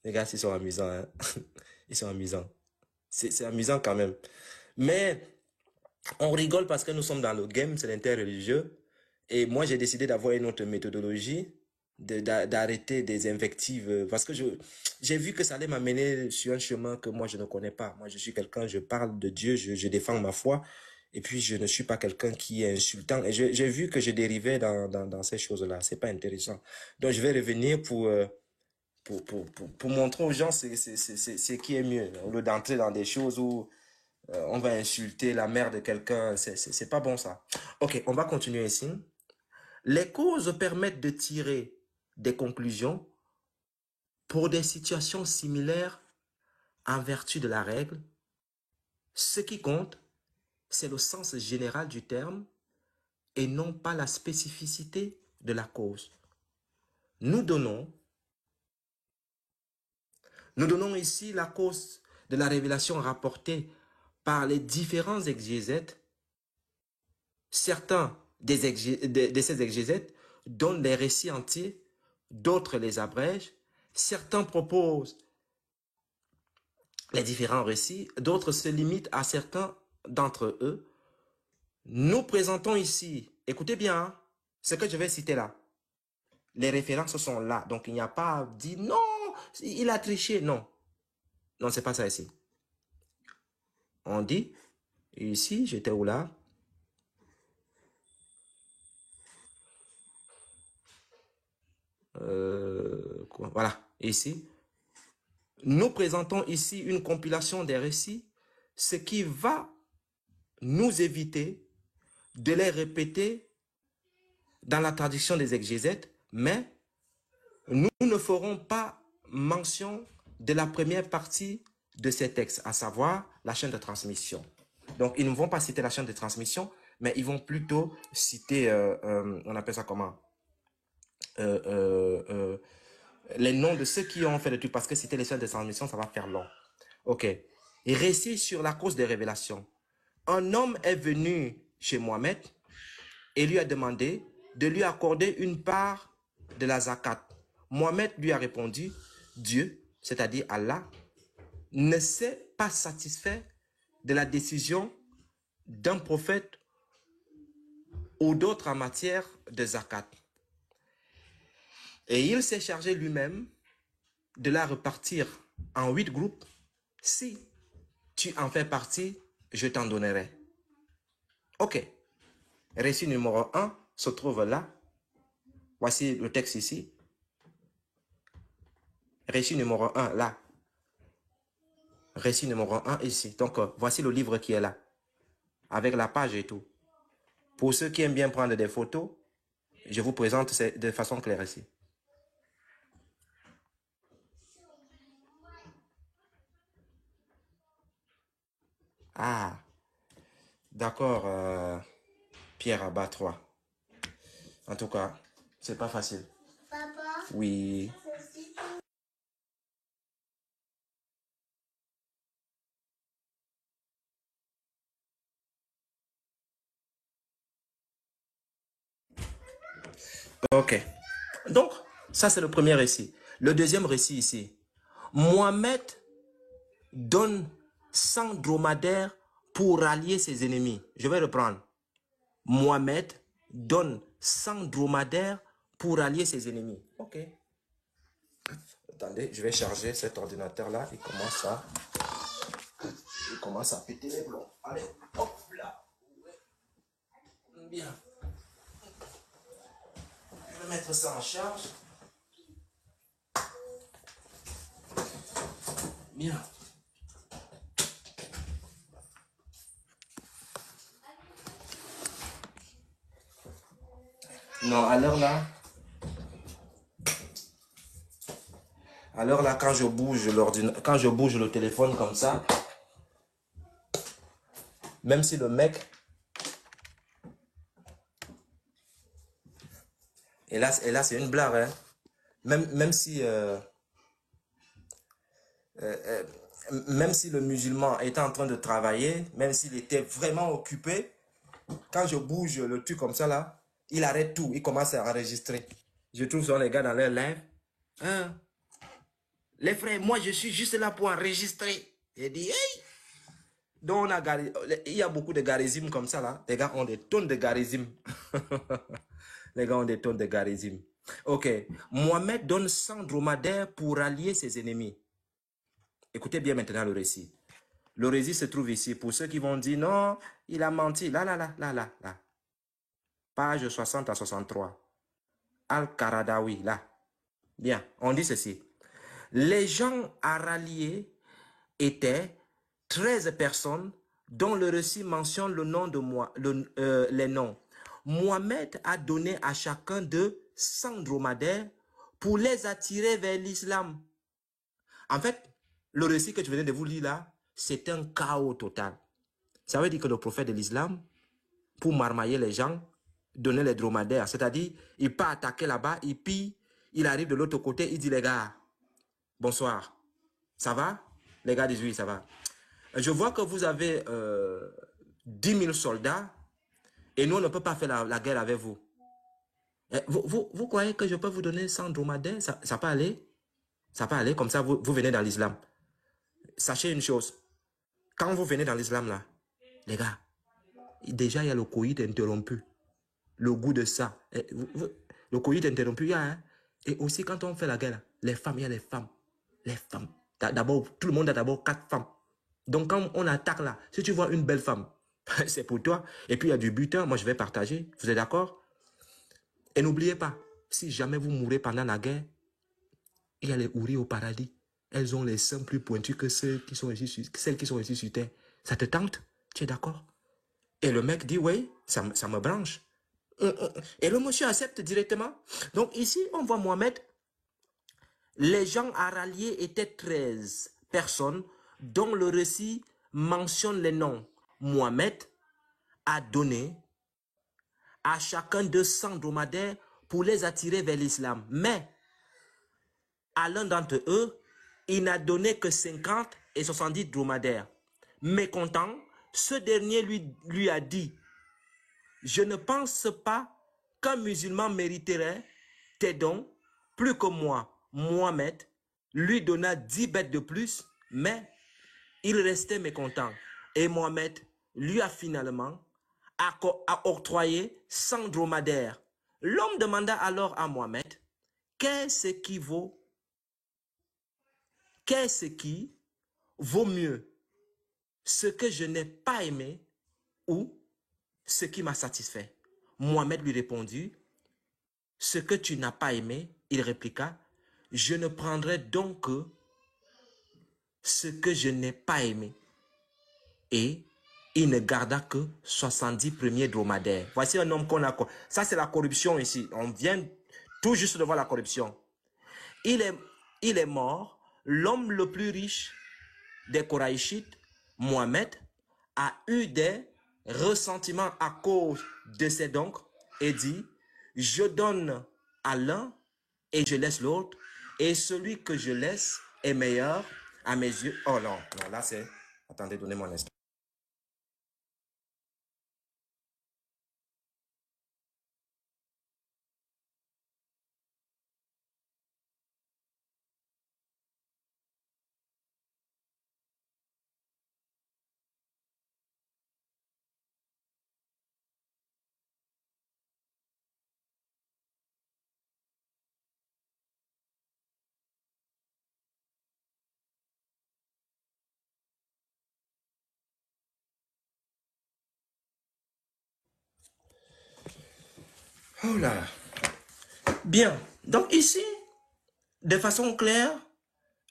les gars, ils sont amusants. Hein? Ils sont amusants. C'est amusant quand même. Mais on rigole parce que nous sommes dans le game, c'est l'interreligieux. Et moi, j'ai décidé d'avoir une autre méthodologie, d'arrêter des invectives. Parce que j'ai vu que ça allait m'amener sur un chemin que moi, je ne connais pas. Moi, je suis quelqu'un, je parle de Dieu, je défends ma foi. Et puis, je ne suis pas quelqu'un qui est insultant. Et j'ai vu que je dérivais dans ces choses-là. C'est pas intéressant. Donc, je vais revenir pour montrer aux gens ce qui est mieux. Au lieu d'entrer dans des choses où on va insulter la mère de quelqu'un. C'est pas bon, ça. Ok, on va continuer ici. Les causes permettent de tirer des conclusions pour des situations similaires en vertu de la règle. Ce qui compte, c'est le sens général du terme et non pas la spécificité de la cause. Nous donnons ici la cause de la révélation rapportée par les différents exégètes. Certains de ces exégètes donnent les récits entiers, d'autres les abrègent. Certains proposent les différents récits, d'autres se limitent à certains d'entre eux. Nous présentons ici, écoutez bien, hein, ce que je vais citer là. Les références sont là, donc il n'y a pas à dire non, il a triché, non. Non, c'est pas ça ici. On dit, ici, j'étais où là? Voilà, ici. Nous présentons ici une compilation des récits, ce qui va nous éviter de les répéter dans la traduction des exégètes, mais nous ne ferons pas mention de la première partie de ces textes, à savoir la chaîne de transmission. Donc, ils ne vont pas citer la chaîne de transmission, mais ils vont plutôt citer, on appelle ça comment, les noms de ceux qui ont fait le truc, parce que citer les chaînes de transmission, ça va faire long. Ok. Et récit sur la cause des révélations. Un homme est venu chez Mohamed et lui a demandé de lui accorder une part de la zakat. Mohamed lui a répondu, Dieu, c'est-à-dire Allah, ne s'est pas satisfait de la décision d'un prophète ou d'autre en matière de zakat. Et il s'est chargé lui-même de la repartir en 8 groupes. Si tu en fais partie, je t'en donnerai. Ok. Récit numéro 1 se trouve là. Voici le texte ici. Récit numéro 1 là. Récit numéro 1 ici. Donc, voici le livre qui est là. Avec la page et tout. Pour ceux qui aiment bien prendre des photos, je vous présente de façon claire ici. Ah, d'accord, Pierre Abba 3. En tout cas, c'est pas facile. Papa? Oui. Ok. Donc, ça c'est le premier récit. Le deuxième récit ici. Mohamed donne 100 dromadaires pour rallier ses ennemis. Je vais reprendre. Mohamed donne 100 dromadaires pour rallier ses ennemis. Ok. Attendez, je vais charger cet ordinateur-là. Il commence à péter les plombs. Allez, hop là. Bien. Je vais mettre ça en charge. Bien. Non, alors là, quand je bouge le téléphone comme ça, même si le mec, et là c'est une blague, hein, même si le musulman était en train de travailler, même s'il était vraiment occupé, quand je bouge le truc comme ça là, il arrête tout, il commence à enregistrer. Je trouve souvent les gars dans leur live. Hein? Les frères, moi je suis juste là pour enregistrer. J'ai dit, hey! Donc il y a beaucoup de garismes comme ça là. Les gars ont des tonnes de garismes. Les gars ont des tonnes de garismes. Ok. Mohamed donne 100 dromadaires pour rallier ses ennemis. Écoutez bien maintenant le récit. Le récit se trouve ici. Pour ceux qui vont dire non, il a menti. Là. Page 60 à 63. Al-Qaradawi, là. Bien, on dit ceci. Les gens à rallier étaient 13 personnes dont le récit mentionne le nom de moi, les noms. Mohamed a donné à chacun d'eux 100 dromadaires pour les attirer vers l'islam. En fait, le récit que je venais de vous lire là, c'est un chaos total. Ça veut dire que le prophète de l'islam, pour marmailler les gens, donnait les dromadaires. C'est-à-dire, il part attaquer là-bas, il pille, il arrive de l'autre côté, il dit les gars, bonsoir, ça va? Les gars disent oui, ça va. Je vois que vous avez 10 000 soldats et nous, on ne peut pas faire la guerre avec vous. Vous croyez que je peux vous donner 100 dromadaires? Ça peut aller? Ça peut aller, comme ça, vous venez dans l'islam. Sachez une chose, quand vous venez dans l'islam, là, les gars, déjà, il y a le coït interrompu. Le goût de ça. Le coït interrompu, il y a, hein? Et aussi, quand on fait la guerre, les femmes, il y a les femmes. Les femmes. D'abord, tout le monde a d'abord 4 femmes. Donc, quand on attaque là, si tu vois une belle femme, c'est pour toi. Et puis, il y a du butin. Moi, je vais partager. Vous êtes d'accord? Et n'oubliez pas, si jamais vous mourrez pendant la guerre, il y a les houris au paradis. Elles ont les seins plus pointus que celles qui sont ici sur terre. Ça te tente? Tu es d'accord? Et le mec dit, oui, ça me branche. Et le monsieur accepte directement. Donc ici, on voit Mohamed. Les gens à rallier étaient 13 personnes dont le récit mentionne les noms. Mohamed a donné à chacun 200 dromadaires pour les attirer vers l'islam. Mais à l'un d'entre eux, il n'a donné que 50 et 70 dromadaires. Mécontent, ce dernier lui a dit, je ne pense pas qu'un musulman mériterait tes dons plus que moi. Mohamed lui donna 10 bêtes de plus, mais il restait mécontent. Et Mohamed lui a finalement octroyé 100 dromadaires. L'homme demanda alors à Mohamed, qu'est-ce qui vaut mieux, ce que je n'ai pas aimé ou ce qui m'a satisfait? Mohamed lui répondit, ce que tu n'as pas aimé, il répliqua, je ne prendrai donc que ce que je n'ai pas aimé. Et il ne garda que 70 premiers dromadaires. Voici un homme qu'on a... Ça, c'est la corruption ici. On vient tout juste de voir la corruption. Il est mort, l'homme le plus riche des Koraïchites, Mohamed, a eu des ressentiments à cause de ses dons et dit, je donne à l'un et je laisse l'autre, et celui que je laisse est meilleur à mes yeux. Oh non, là c'est... Attendez, donnez-moi un instant. Oh là. Bien. Donc ici, de façon claire,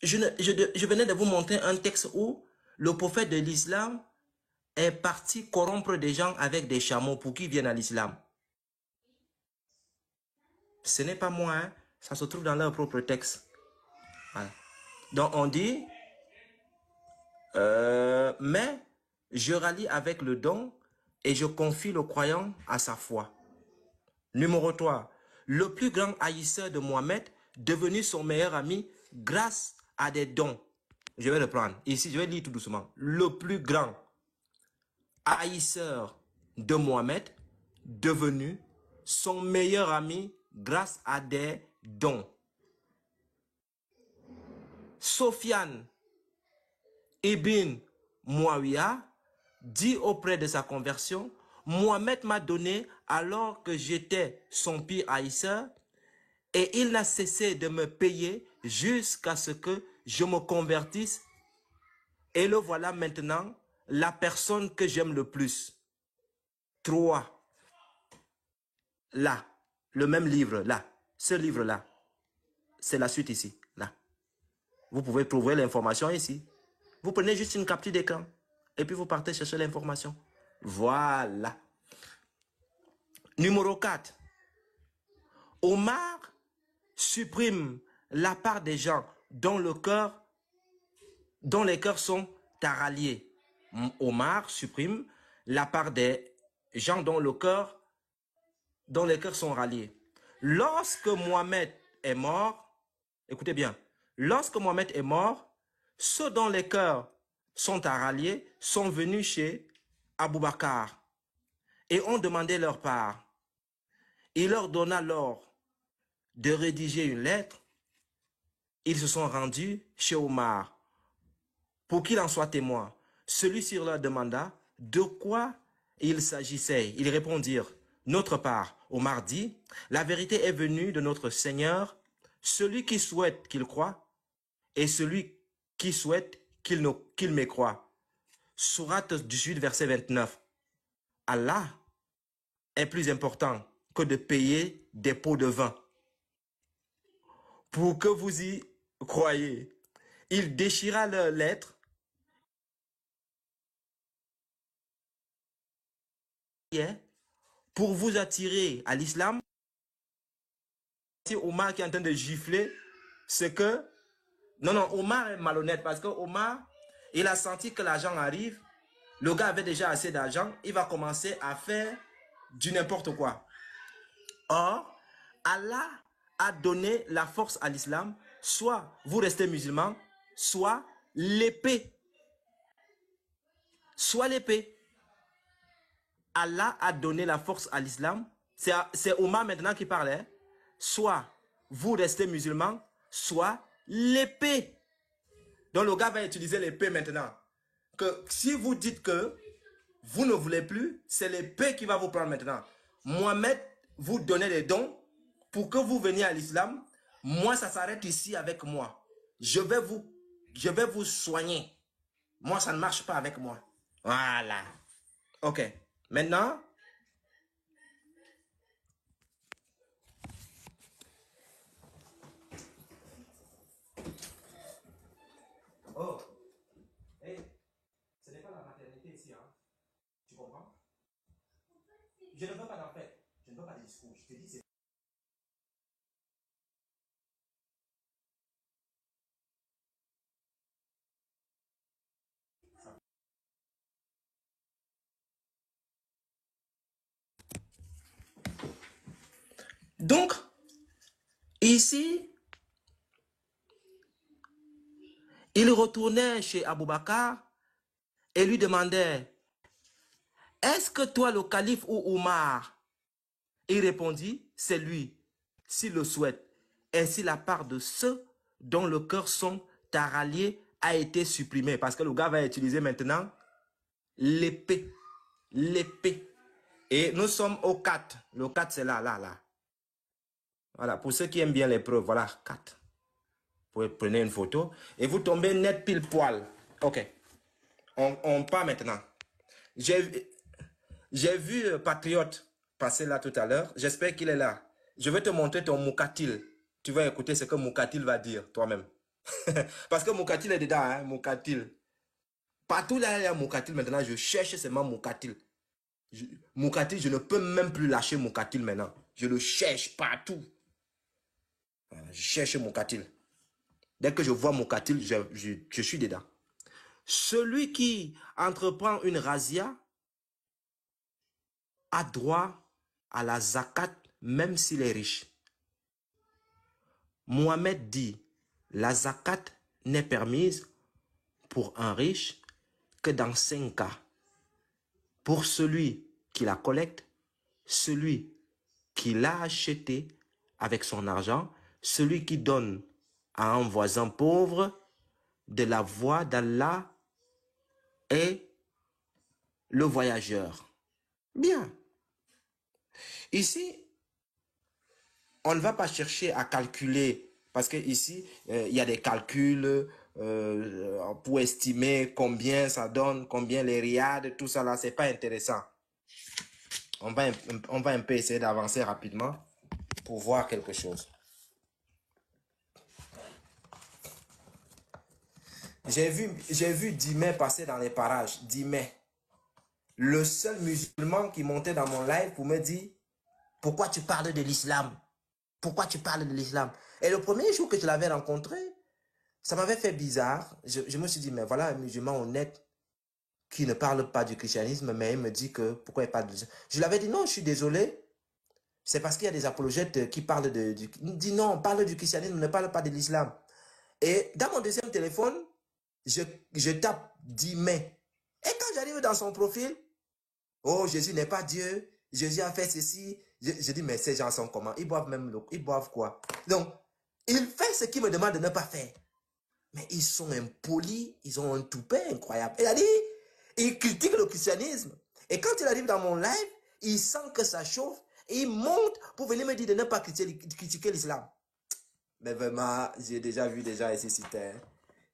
je venais de vous montrer un texte où le prophète de l'islam est parti corrompre des gens avec des chameaux pour qu'ils viennent à l'islam. Ce n'est pas moi, hein? Ça se trouve dans leur propre texte. Voilà. Donc on dit, mais je rallie avec le don et je confie le croyant à sa foi. Numéro 3, le plus grand haïsseur de Mohamed, devenu son meilleur ami grâce à des dons. Je vais le prendre. Ici, je vais lire tout doucement. Le plus grand haïsseur de Mohamed, devenu son meilleur ami grâce à des dons. Sofiane ibn Muawiyah dit auprès de sa conversion, Mohamed m'a donné alors que j'étais son pire haïsseur et il n'a cessé de me payer jusqu'à ce que je me convertisse et le voilà maintenant la personne que j'aime le plus. 3. Là, le même livre, là, ce livre-là, c'est la suite ici, là. Vous pouvez trouver l'information ici. Vous prenez juste une capture d'écran et puis vous partez chercher l'information. Voilà. Numéro 4. Omar supprime la part des gens dont les cœurs sont ralliés. Omar supprime la part des gens dont les cœurs sont ralliés. Lorsque Mohamed est mort, écoutez bien, lorsque Mohamed est mort, ceux dont les cœurs sont ralliés sont venus chez Abou Bakr et ont demandé leur part. Il leur donna l'ordre de rédiger une lettre. Ils se sont rendus chez Omar pour qu'il en soit témoin. Celui-ci leur demanda de quoi il s'agissait. Ils répondirent, notre part. Omar dit, la vérité est venue de notre Seigneur, celui qui souhaite qu'il croie et celui qui souhaite qu'il mécroie. Sourate 18, verset 29. Allah est plus important que de payer des pots de vin. Pour que vous y croyez, il déchira leur lettre pour vous attirer à l'islam. Si Omar qui est en train de gifler, c'est que... Non, Omar est malhonnête parce que Omar, il a senti que l'argent arrive. Le gars avait déjà assez d'argent. Il va commencer à faire du n'importe quoi. Or, Allah a donné la force à l'islam. Soit vous restez musulman, soit l'épée. Soit l'épée. Allah a donné la force à l'islam. C'est Omar maintenant qui parlait. Soit vous restez musulman, soit l'épée. Donc le gars va utiliser l'épée maintenant. Que si vous dites que vous ne voulez plus, c'est l'épée qui va vous prendre maintenant. Mohamed vous donnez des dons pour que vous veniez à l'islam. Moi, ça s'arrête ici avec moi. Je vais vous soigner. Moi, ça ne marche pas avec moi. Voilà. Ok. Maintenant, oh, hey, ce n'est pas la maternité ici, hein. Tu comprends? Je ne veux pas d'en fait. Je ne veux pas de discours. Je te dis, c'est... Donc, ici, il retournait chez Abou Bakr et lui demandait, est-ce que toi le calife ou Omar? Il répondit, c'est lui, s'il le souhaite. Ainsi la part de ceux dont le cœur sont ralliés a été supprimée. Parce que le gars va utiliser maintenant l'épée. L'épée. Et nous sommes au 4. Le 4 c'est là, là, là. Voilà, pour ceux qui aiment bien les preuves, voilà, 4. Vous prenez une photo et vous tombez net pile poil. Ok. On part maintenant. J'ai vu Patriote passé là tout à l'heure. J'espère qu'il est là. Je vais te montrer ton Mukatil. Tu vas écouter ce que Mukatil va dire toi-même. Parce que Mukatil est dedans, hein, Mukatil. Partout là, il y a Mukatil maintenant. Je cherche seulement Mukatil. Mukatil, je ne peux même plus lâcher Mukatil maintenant. Je le cherche partout. Voilà, je cherche Mukatil. Dès que je vois Mukatil, je suis dedans. Celui qui entreprend une razzia a droit à la zakat même s'il est riche. Mohamed dit, la zakat n'est permise pour un riche que dans 5 cas. Pour celui qui la collecte, celui qui l'a acheté avec son argent, celui qui donne à un voisin pauvre de la voie d'Allah et le voyageur. Bien. Ici, on ne va pas chercher à calculer, parce que ici, il y a des calculs pour estimer combien ça donne, combien les riades, tout ça là, c'est pas intéressant. On va un peu essayer d'avancer rapidement pour voir quelque chose. J'ai vu Dimé passer dans les parages. Dimé, le seul musulman qui montait dans mon live pour me dire pourquoi tu parles de l'islam? Pourquoi tu parles de l'islam? Et le premier jour que je l'avais rencontré, ça m'avait fait bizarre. Je me suis dit, mais voilà un musulman honnête qui ne parle pas du christianisme, mais il me dit que pourquoi il parle de l'islam. Je lui avais dit non, je suis désolé. C'est parce qu'il y a des apologètes qui parlent il dit non, parle du christianisme, ne parle pas de l'islam. Et dans mon deuxième téléphone, je tape 10 mai. Et quand j'arrive dans son profil, oh, Jésus n'est pas Dieu, Jésus a fait ceci. Je dis, mais ces gens sont comment? Ils boivent même l'eau. Ils boivent quoi? Donc, il fait ce qu'il me demande de ne pas faire. Mais ils sont impolis, ils ont un toupet incroyable. Il a dit, il critique le christianisme. Et quand il arrive dans mon live, il sent que ça chauffe et il monte pour venir me dire de ne pas critiquer l'islam. Mais vraiment, j'ai déjà vu ici,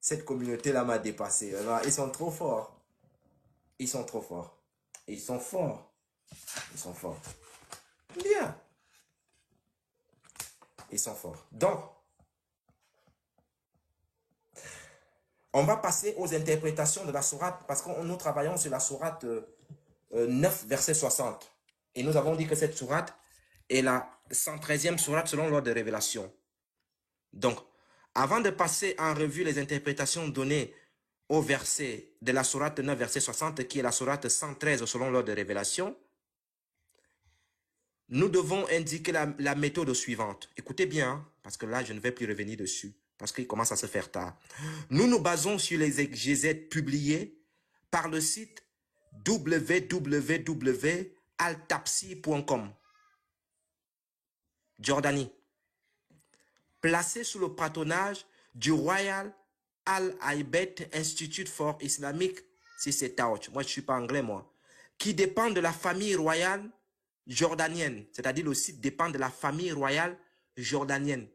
cette communauté-là m'a dépassé. Alors, ils sont trop forts. Ils sont trop forts. Ils sont forts. Ils sont forts. Bien. Ils sont forts. Donc, on va passer aux interprétations de la sourate parce que nous travaillons sur la sourate 9, verset 60. Et nous avons dit que cette sourate est la 113e sourate selon l'ordre de révélation. Donc, avant de passer en revue les interprétations données au verset de la sourate 9, verset 60, qui est la sourate 113 selon l'ordre de révélation, nous devons indiquer la méthode suivante. Écoutez bien, hein, parce que là, je ne vais plus revenir dessus, parce qu'il commence à se faire tard. Nous nous basons sur les exégèses publiées par le site www.altapsi.com. Jordanie. Placé sous le patronage du Royal Al-Aibet Institute for Islamic, si c'est Taouch, moi je ne suis pas anglais moi, qui dépend de la famille royale jordanienne, c'est-à-dire le site dépend de la famille royale jordanienne.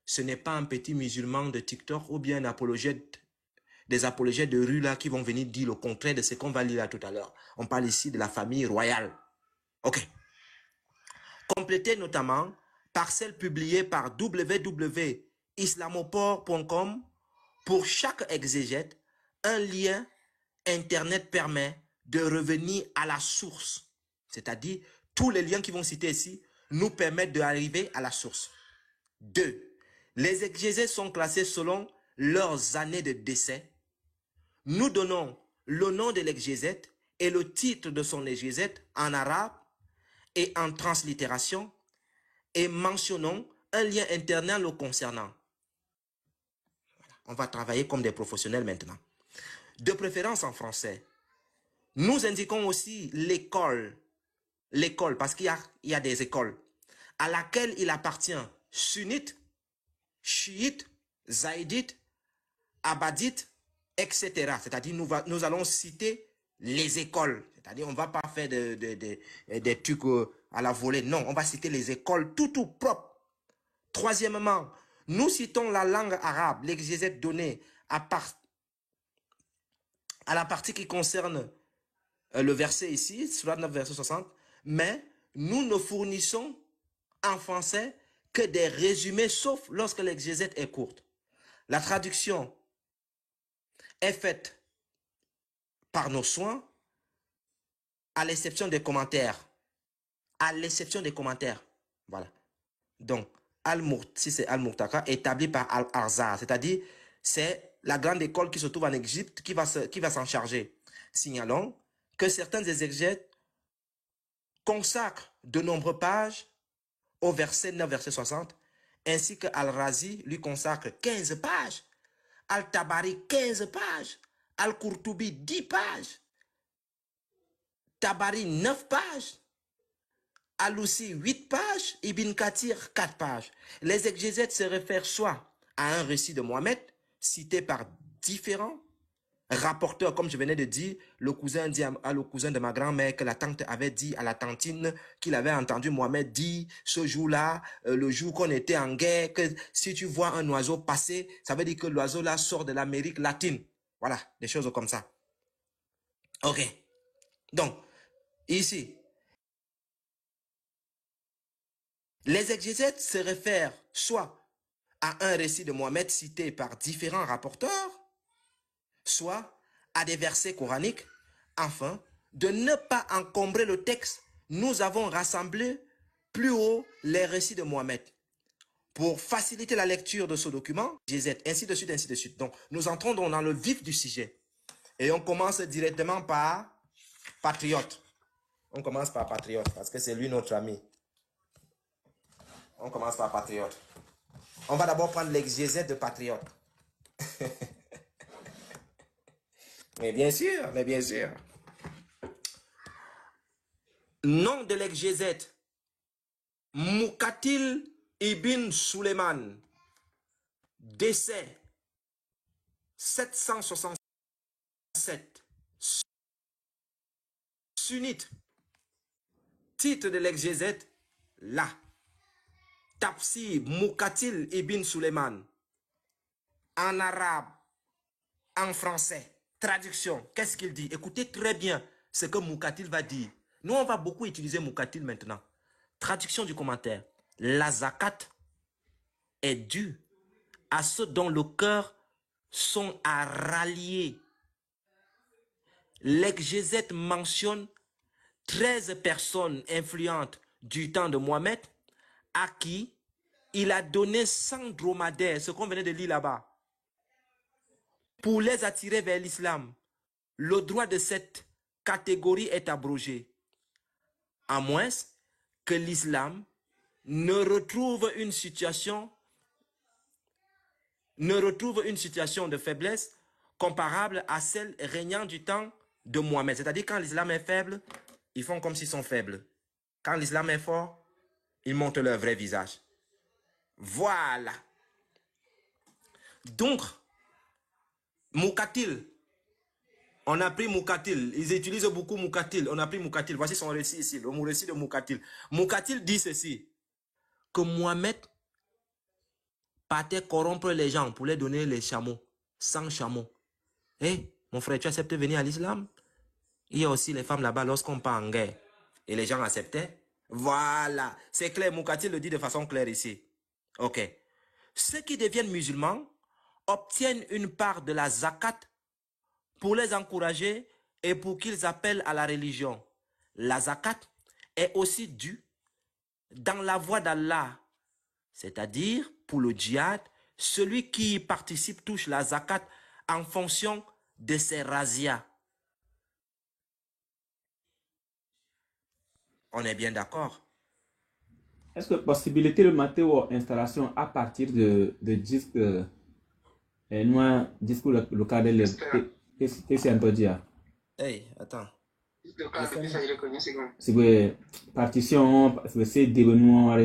Ce n'est pas un petit musulman de TikTok ou bien un apologète, des apologètes de rue là qui vont venir dire le contraire de ce qu'on va lire là tout à l'heure. On parle ici de la famille royale. Ok. Complété notamment par celle publiée par www.islamoport.com. Pour chaque exégète, un lien Internet permet de revenir à la source. C'est-à-dire, tous les liens qui vont citer ici nous permettent d'arriver à la source. 2. Les exégètes sont classés selon leurs années de décès. Nous donnons le nom de l'exégète et le titre de son exégète en arabe et en translittération et mentionnons un lien Internet le concernant. On va travailler comme des professionnels maintenant. De préférence en français. Nous indiquons aussi l'école. L'école, parce qu'il y a des écoles à laquelle il appartient sunnite, chiite, zaïdite, abadite, etc. C'est-à-dire nous allons citer les écoles. C'est-à-dire on ne va pas faire des trucs à la volée. Non, on va citer les écoles tout propre. Troisièmement, nous citons la langue arabe, l'exégèse donnée à la partie qui concerne le verset ici, sourate 9, verset 60, mais nous ne fournissons en français que des résumés, sauf lorsque l'exégèse est courte. La traduction est faite par nos soins, à l'exception des commentaires. À l'exception des commentaires. Voilà. Donc, si c'est Al-Murtaka, établi par Al-Arzar, c'est-à-dire c'est la grande école qui se trouve en Égypte qui va s'en charger. Signalons que certains exégètes consacrent de nombreuses pages au verset 9, verset 60, ainsi que Al-Razi lui consacre 15 pages, Al-Tabari 15 pages, Al-Qurtubi 10 pages, Tabari 9 pages, Al-Lussi 8 pages, Ibn Kathir 4 pages. Les exégètes se réfèrent soit à un récit de Mohammed, cité par différents rapporteur, comme je venais de dire, le cousin dit à le cousin de ma grand-mère que la tante avait dit à la tantine qu'il avait entendu Mohamed dire ce jour-là, le jour qu'on était en guerre, que si tu vois un oiseau passer, ça veut dire que l'oiseau là sort de l'Amérique latine. Voilà, des choses comme ça. Ok. Donc, ici, les exégètes se réfèrent soit à un récit de Mohamed cité par différents rapporteurs, soit à des versets coraniques. Enfin, de ne pas encombrer le texte, nous avons rassemblé plus haut les récits de Mohammed. Pour faciliter la lecture de ce document, ainsi de suite, ainsi de suite. Donc, nous entrons dans le vif du sujet. Et on commence directement par Patriote. On commence par Patriote, parce que c'est lui notre ami. On commence par Patriote. On va d'abord prendre l'exégèse de Patriote. Mais bien sûr, mais bien sûr. Nom de l'exégète, Muqatil ibn Suleiman, décès 767, sunnite. Titre de l'exégète, là. Tafsir Muqatil ibn Suleiman, en arabe, en français. Traduction, qu'est-ce qu'il dit? Écoutez très bien ce que Muqatil va dire. Nous, on va beaucoup utiliser Muqatil maintenant. Traduction du commentaire. La zakat est due à ceux dont le cœur sont à rallier. L'exégète mentionne 13 personnes influentes du temps de Mohammed à qui il a donné 100 dromadaires, ce qu'on venait de lire là-bas, pour les attirer vers l'islam. Le droit de cette catégorie est abrogé, à moins que l'islam ne retrouve une situation de faiblesse comparable à celle régnant du temps de Mohammed. C'est-à-dire quand l'islam est faible, ils font comme s'ils sont faibles. Quand l'islam est fort, ils montrent leur vrai visage. Voilà. Donc, Muqatil, on a pris Muqatil. Ils utilisent beaucoup Muqatil. On a pris Muqatil. Voici son récit ici, le récit de Muqatil. Muqatil dit ceci, que Mohammed partait corrompre les gens pour les donner les chameaux, 100 chameaux. Hé, mon frère, tu acceptes de venir à l'islam? Il y a aussi les femmes là-bas lorsqu'on part en guerre. Et les gens acceptaient. Voilà, c'est clair, Muqatil le dit de façon claire ici. Ok. Ceux qui deviennent musulmans obtiennent une part de la zakat pour les encourager et pour qu'ils appellent à la religion. La zakat est aussi due dans la voie d'Allah, c'est-à-dire pour le djihad, celui qui y participe touche la zakat en fonction de ses razzias. On est bien d'accord? Est-ce que possibilité de mater ou installation à partir de disque nous disque le cas de c'est un peu dire. Hey, attends. C'est que partition c'est des noir.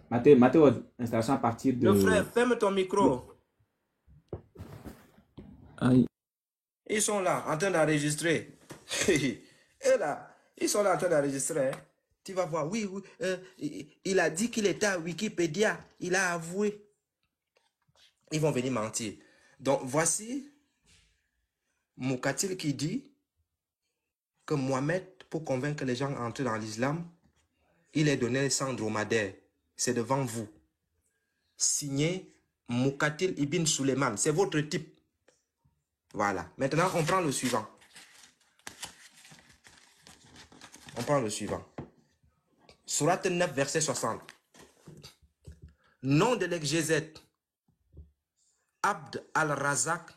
Mater ou installation à partir de. Le frère, ferme ton micro. Aïe. Ils sont là en train d'enregistrer. Et là, ils sont là en train d'enregistrer. Hein. Tu vas voir, oui, il a dit qu'il était à Wikipédia. Il a avoué. Ils vont venir mentir. Donc, voici Muqatil qui dit que Mohammed pour convaincre les gens à entrer dans l'islam, il est donné 100 dromadaires. C'est devant vous. Signé Mukatil Ibn Suleiman. C'est votre type. Voilà. Maintenant, on prend le suivant. On prend le suivant. Surat 9, verset 60. Nom de l'exégète Abd al-Razak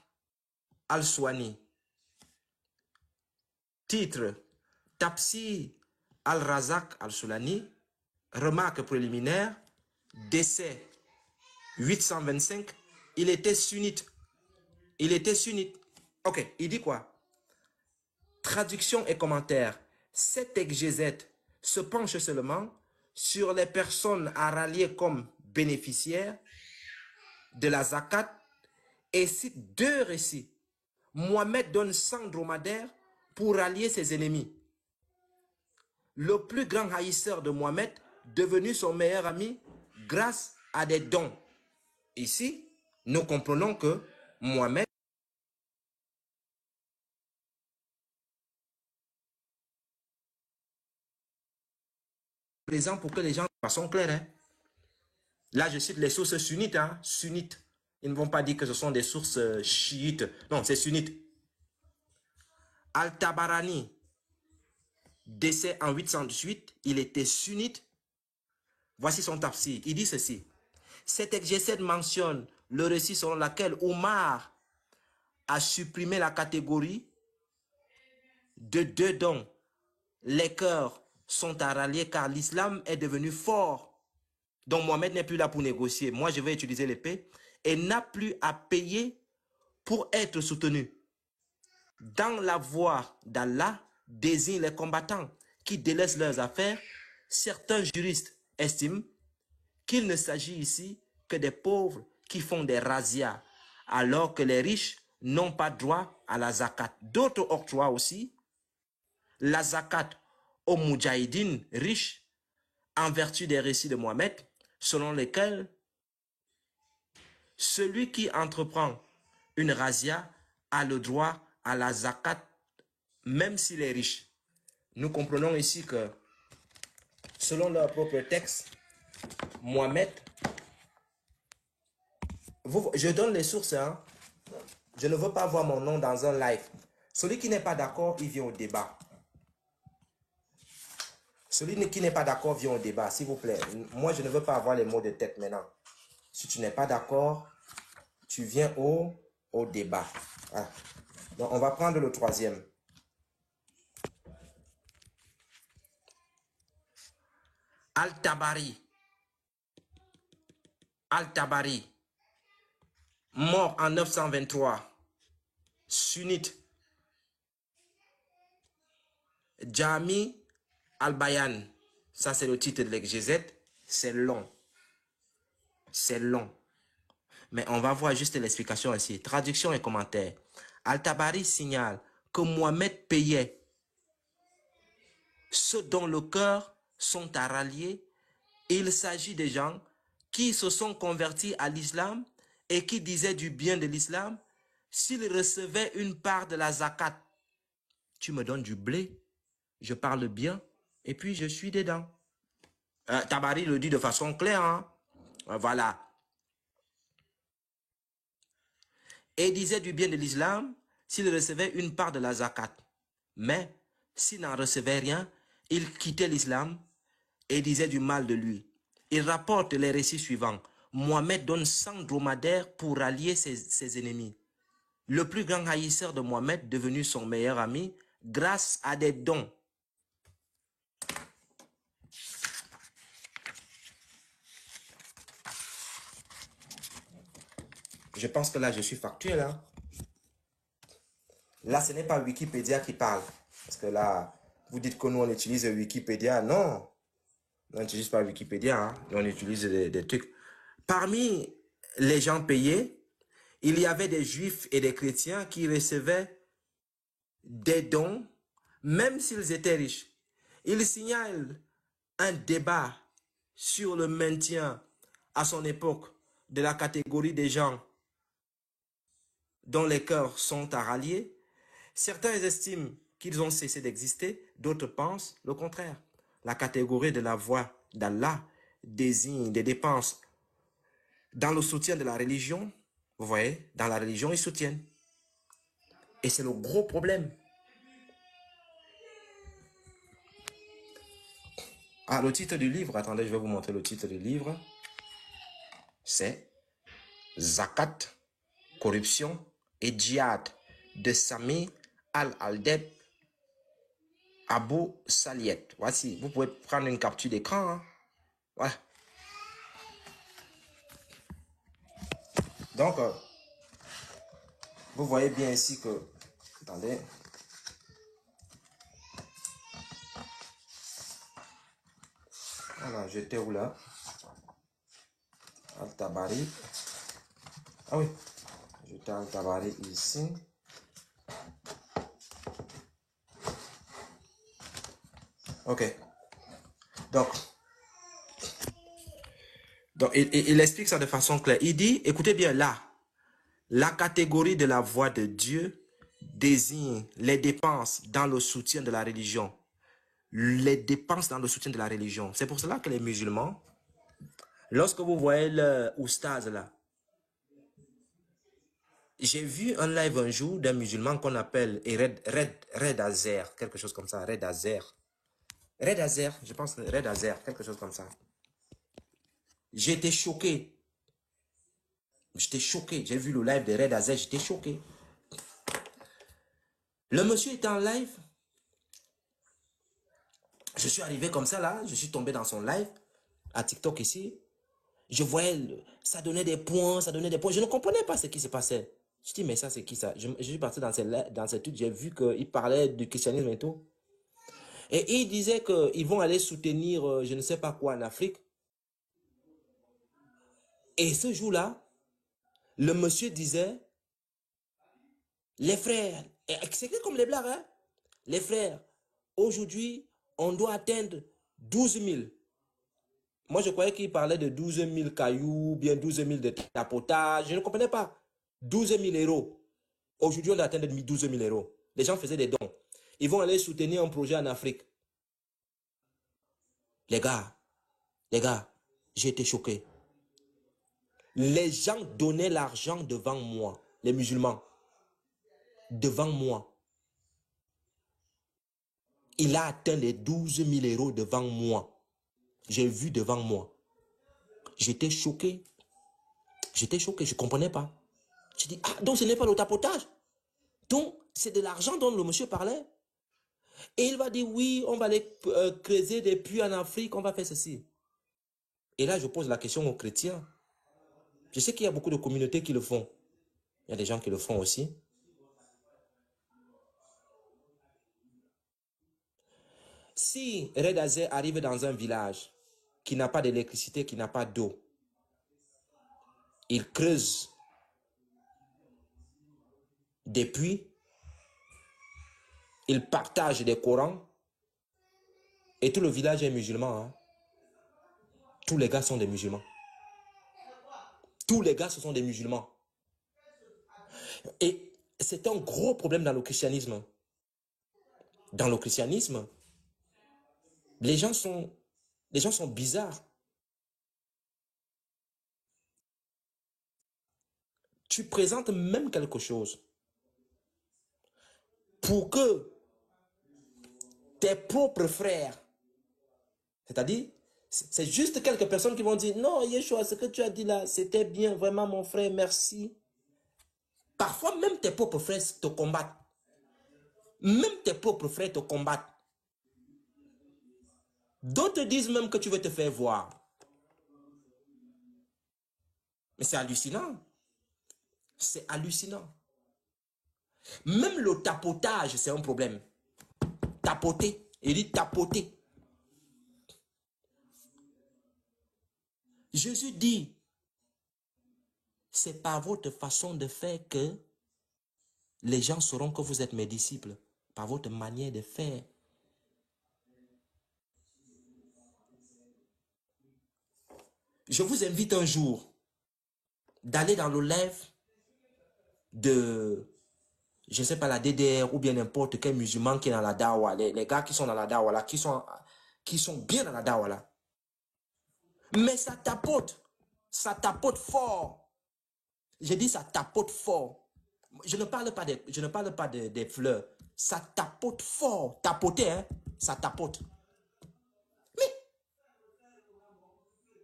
al-Swani. Titre Tafsir al-Razak al-Sulani. Remarque préliminaire. Décès 825. Il était sunnite. Il était sunnite. Ok, il dit quoi? Traduction et commentaire. Cet exégète se penche seulement sur les personnes à rallier comme bénéficiaires de la zakat et cite 2 récits. Mohamed donne 100 dromadaires pour rallier ses ennemis. Le plus grand haïsseur de Mohamed, devenu son meilleur ami grâce à des dons. Ici, nous comprenons que Mohamed présent pour que les gens fassent clair. Hein? Là, je cite les sources sunnites. Hein? Sunnites. Ils ne vont pas dire que ce sont des sources chiites. Non, c'est sunnite. Al-Tabarani, décès en 818, il était sunnite. Voici son tafsir. Il dit ceci. Cet exégète mentionne le récit selon lequel Omar a supprimé la catégorie de 2 dons. Les cœurs sont à rallier car l'islam est devenu fort. Donc Mohamed n'est plus là pour négocier. Moi, je vais utiliser l'épée et n'a plus à payer pour être soutenu. Dans la voie d'Allah désigne les combattants qui délaissent leurs affaires. Certains juristes estiment qu'il ne s'agit ici que des pauvres qui font des razzias, alors que les riches n'ont pas droit à la zakat. D'autres octroient aussi la zakat aux moudjahidines riches en vertu des récits de Mohamed, selon lesquels celui qui entreprend une razzia a le droit à la zakat, même s'il est riche. Nous comprenons ici que, selon leur propre texte, Mohamed, je donne les sources, hein. Je ne veux pas voir mon nom dans un live. Celui qui n'est pas d'accord, il vient au débat. Celui qui n'est pas d'accord vient au débat, s'il vous plaît. Moi, je ne veux pas avoir les mots de tête maintenant. Si tu n'es pas d'accord, tu viens au débat. Ah. Donc, on va prendre le 3e. Al-Tabari. Al-Tabari. Mort en 923. Sunnite. Jami Al-Bayan. Ça, c'est le titre de l'exégète. C'est long. C'est long. Mais on va voir juste l'explication ici. Traduction et commentaire. Al-Tabari signale que Mohamed payait ceux dont le cœur sont à rallier. Il s'agit des gens qui se sont convertis à l'islam et qui disaient du bien de l'islam. S'ils recevaient une part de la zakat, tu me donnes du blé, je parle bien, et puis je suis dedans. Tabari le dit de façon claire. Hein? Voilà. Et disait du bien de l'islam s'il recevait une part de la zakat. Mais s'il n'en recevait rien, il quittait l'islam et disait du mal de lui. Il rapporte les récits suivants. Mohamed donne 100 dromadaires pour rallier ses ennemis. Le plus grand haïsseur de Mohamed, devenu son meilleur ami, grâce à des dons. Je pense que là, je suis factuel. Hein? Là, ce n'est pas Wikipédia qui parle. Parce que là, vous dites que nous, on utilise Wikipédia. Non, on n'utilise pas Wikipédia. Hein? On utilise des trucs. Parmi les gens payés, il y avait des juifs et des chrétiens qui recevaient des dons, même s'ils étaient riches. Il signale un débat sur le maintien à son époque de la catégorie des gens dont les cœurs sont à rallier. Certains estiment qu'ils ont cessé d'exister, d'autres pensent le contraire. La catégorie de la voix d'Allah désigne des dépenses dans le soutien de la religion. Vous voyez, dans la religion, ils soutiennent. Et c'est le gros problème. Ah, le titre du livre, attendez, je vais vous montrer le titre du livre. C'est Zakat, corruption et djihad de Sami Al-Aldeb Abu Saliet. Voici, vous pouvez prendre une capture d'écran. Hein. Voilà. Donc, vous voyez bien ici que... Attendez. Voilà, j'étais où là? Al-Tabari. Ah oui, j'étais Al-Tabari ici. Ok. Donc il explique ça de façon claire. Il dit, écoutez bien là, la catégorie de la voix de Dieu désigne les dépenses dans le soutien de la religion. Les dépenses dans le soutien de la religion. C'est pour cela que les musulmans, lorsque vous voyez le oustaz là, j'ai vu un live un jour d'un musulman qu'on appelle Red Azer, quelque chose comme ça, Red Azer. Red Azer, je pense que Red Azer, quelque chose comme ça. J'étais choqué. J'étais choqué. J'ai vu le live de Red Azer, j'étais choqué. Le monsieur était en live. Je suis arrivé comme ça là, je suis tombé dans son live, à TikTok ici. Je voyais, ça donnait des points, ça donnait des points. Je ne comprenais pas ce qui se passait. Je dis, mais ça c'est qui ça? Je suis parti dans ces trucs, j'ai vu qu'il parlait du christianisme et tout. Et il disait qu'ils vont aller soutenir je ne sais pas quoi en Afrique. Et ce jour-là, le monsieur disait, les frères, c'est comme les blagues, hein? Les frères, aujourd'hui, on doit atteindre 12 000. Moi, je croyais qu'il parlait de 12 000 cailloux, bien 12 000 de tapotage. Je ne comprenais pas. 12 000 euros. Aujourd'hui, on doit atteindre 12 000 euros. Les gens faisaient des dons. Ils vont aller soutenir un projet en Afrique. Les gars, j'ai été choqué. Les gens donnaient l'argent devant moi, les musulmans. Devant moi. Il a atteint les 12 000 euros devant moi. J'ai vu devant moi. J'étais choqué. J'étais choqué, je ne comprenais pas. Je dis, ah, donc ce n'est pas le tapotage. Donc, c'est de l'argent dont le monsieur parlait. Et il va dire, oui, on va aller creuser des puits en Afrique, on va faire ceci. Et là, je pose la question aux chrétiens. Je sais qu'il y a beaucoup de communautés qui le font. Il y a des gens qui le font aussi. Si Red Azer arrive dans un village qui n'a pas d'électricité, qui n'a pas d'eau, il creuse des puits, il partage des Corans, et tout le village est musulman. Hein. Tous les gars sont des musulmans. Tous les gars, ce sont des musulmans. Et c'est un gros problème dans le christianisme. Dans le christianisme, les gens sont bizarres. Tu présentes même quelque chose pour que tes propres frères, c'est-à-dire, c'est juste quelques personnes qui vont dire, non, Yeshua, ce que tu as dit là, c'était bien, vraiment mon frère, merci. Parfois, même tes propres frères te combattent. Même tes propres frères te combattent. D'autres disent même que tu veux te faire voir. Mais c'est hallucinant. C'est hallucinant. Même le tapotage, c'est un problème. Tapoter. Il dit tapoter. Jésus dit, c'est par votre façon de faire que les gens sauront que vous êtes mes disciples. Par votre manière de faire. Je vous invite un jour d'aller dans le live de je ne sais pas, la DDR ou bien n'importe quel musulman qui est dans la dawa, les gars qui sont dans la dawa là, qui sont bien dans la dawa là. Mais ça tapote fort. J'ai dit ça tapote fort. Je ne parle pas des fleurs. Ça tapote fort. Tapoter, hein? Ça tapote. Mais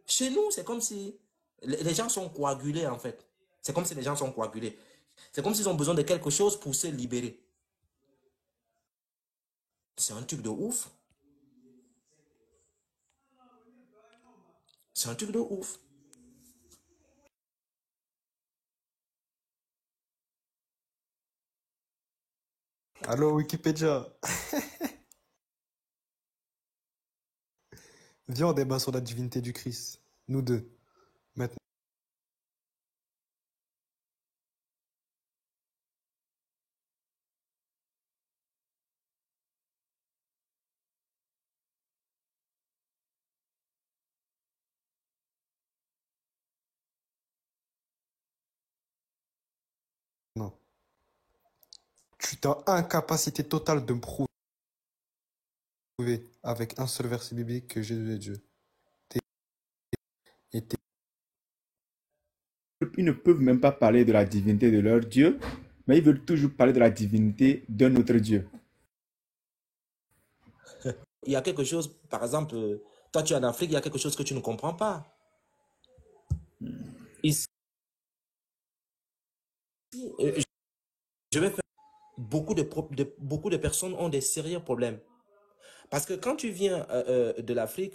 chez nous, c'est comme si les gens sont coagulés en fait. C'est comme si les gens sont coagulés. C'est comme s'ils ont besoin de quelque chose pour se libérer. C'est un truc de ouf. C'est un truc de ouf. Allô, Wikipédia. Viens, on débat sur la divinité du Christ. Nous deux. Maintenant. Tu as incapacité totale de me prouver avec un seul verset biblique que Jésus est Dieu. Et t'es- Ils ne peuvent même pas parler de la divinité de leur Dieu, mais ils veulent toujours parler de la divinité d'un autre Dieu. Il y a quelque chose, par exemple, toi tu es en Afrique, il y a quelque chose que tu ne comprends pas. Ici, je vais faire beaucoup de personnes ont des sérieux problèmes. Parce que quand tu viens de l'Afrique,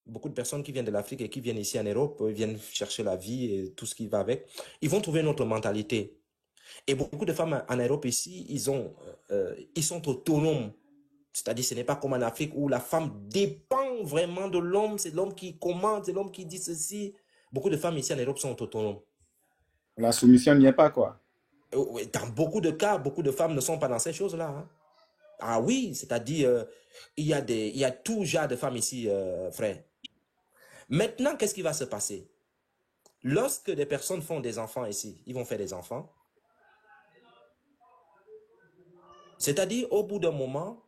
beaucoup de personnes qui viennent de l'Afrique et qui viennent ici en Europe, viennent chercher la vie et tout ce qui va avec, ils vont trouver une autre mentalité. Et beaucoup de femmes en Europe ici, ils sont autonomes. C'est-à-dire, ce n'est pas comme en Afrique où la femme dépend vraiment de l'homme, c'est l'homme qui commande, c'est l'homme qui dit ceci. Beaucoup de femmes ici en Europe sont autonomes. La soumission n'y est pas, quoi. Dans beaucoup de cas, beaucoup de femmes ne sont pas dans ces choses-là. Hein. Ah oui, c'est-à-dire, il y a tout genre de femmes ici, frère. Maintenant, qu'est-ce qui va se passer? Lorsque des personnes font des enfants ici, ils vont faire des enfants. C'est-à-dire, au bout d'un moment,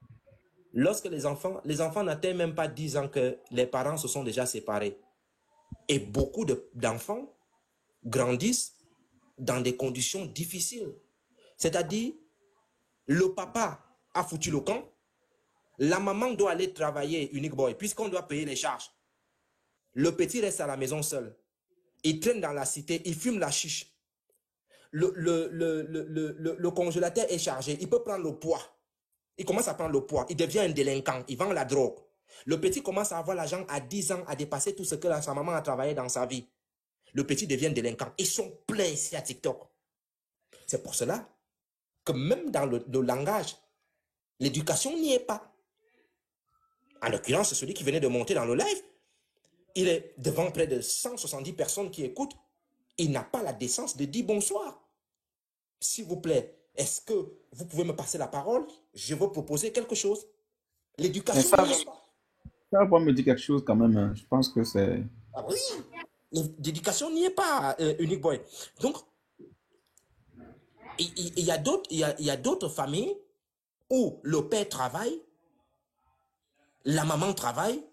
lorsque les enfants n'atteignent même pas 10 ans que les parents se sont déjà séparés. Et beaucoup d'enfants grandissent dans des conditions difficiles. C'est-à-dire, le papa a foutu le camp, la maman doit aller travailler unique boy, puisqu'on doit payer les charges. Le petit reste à la maison seul. Il traîne dans la cité, il fume la chiche. Le congélateur est chargé, il peut prendre le poids. Il commence à prendre le poids, il devient un délinquant, il vend la drogue. Le petit commence à avoir l'argent à 10 ans, à dépasser tout ce que sa maman a travaillé dans sa vie. Le petit devient délinquant. Ils sont pleins ici à TikTok. C'est pour cela que même dans le langage, l'éducation n'y est pas. En l'occurrence, celui qui venait de monter dans le live, il est devant près de 170 personnes qui écoutent. Il n'a pas la décence de dire bonsoir. S'il vous plaît, est-ce que vous pouvez me passer la parole? Je veux proposer quelque chose. L'éducation n'y est pas. Ça va me dire quelque chose quand même. Hein. Je pense que c'est... Ah oui, l'éducation n'y est pas, Unique Boy. Donc, il y a d'autres familles où le père travaille, la maman travaille,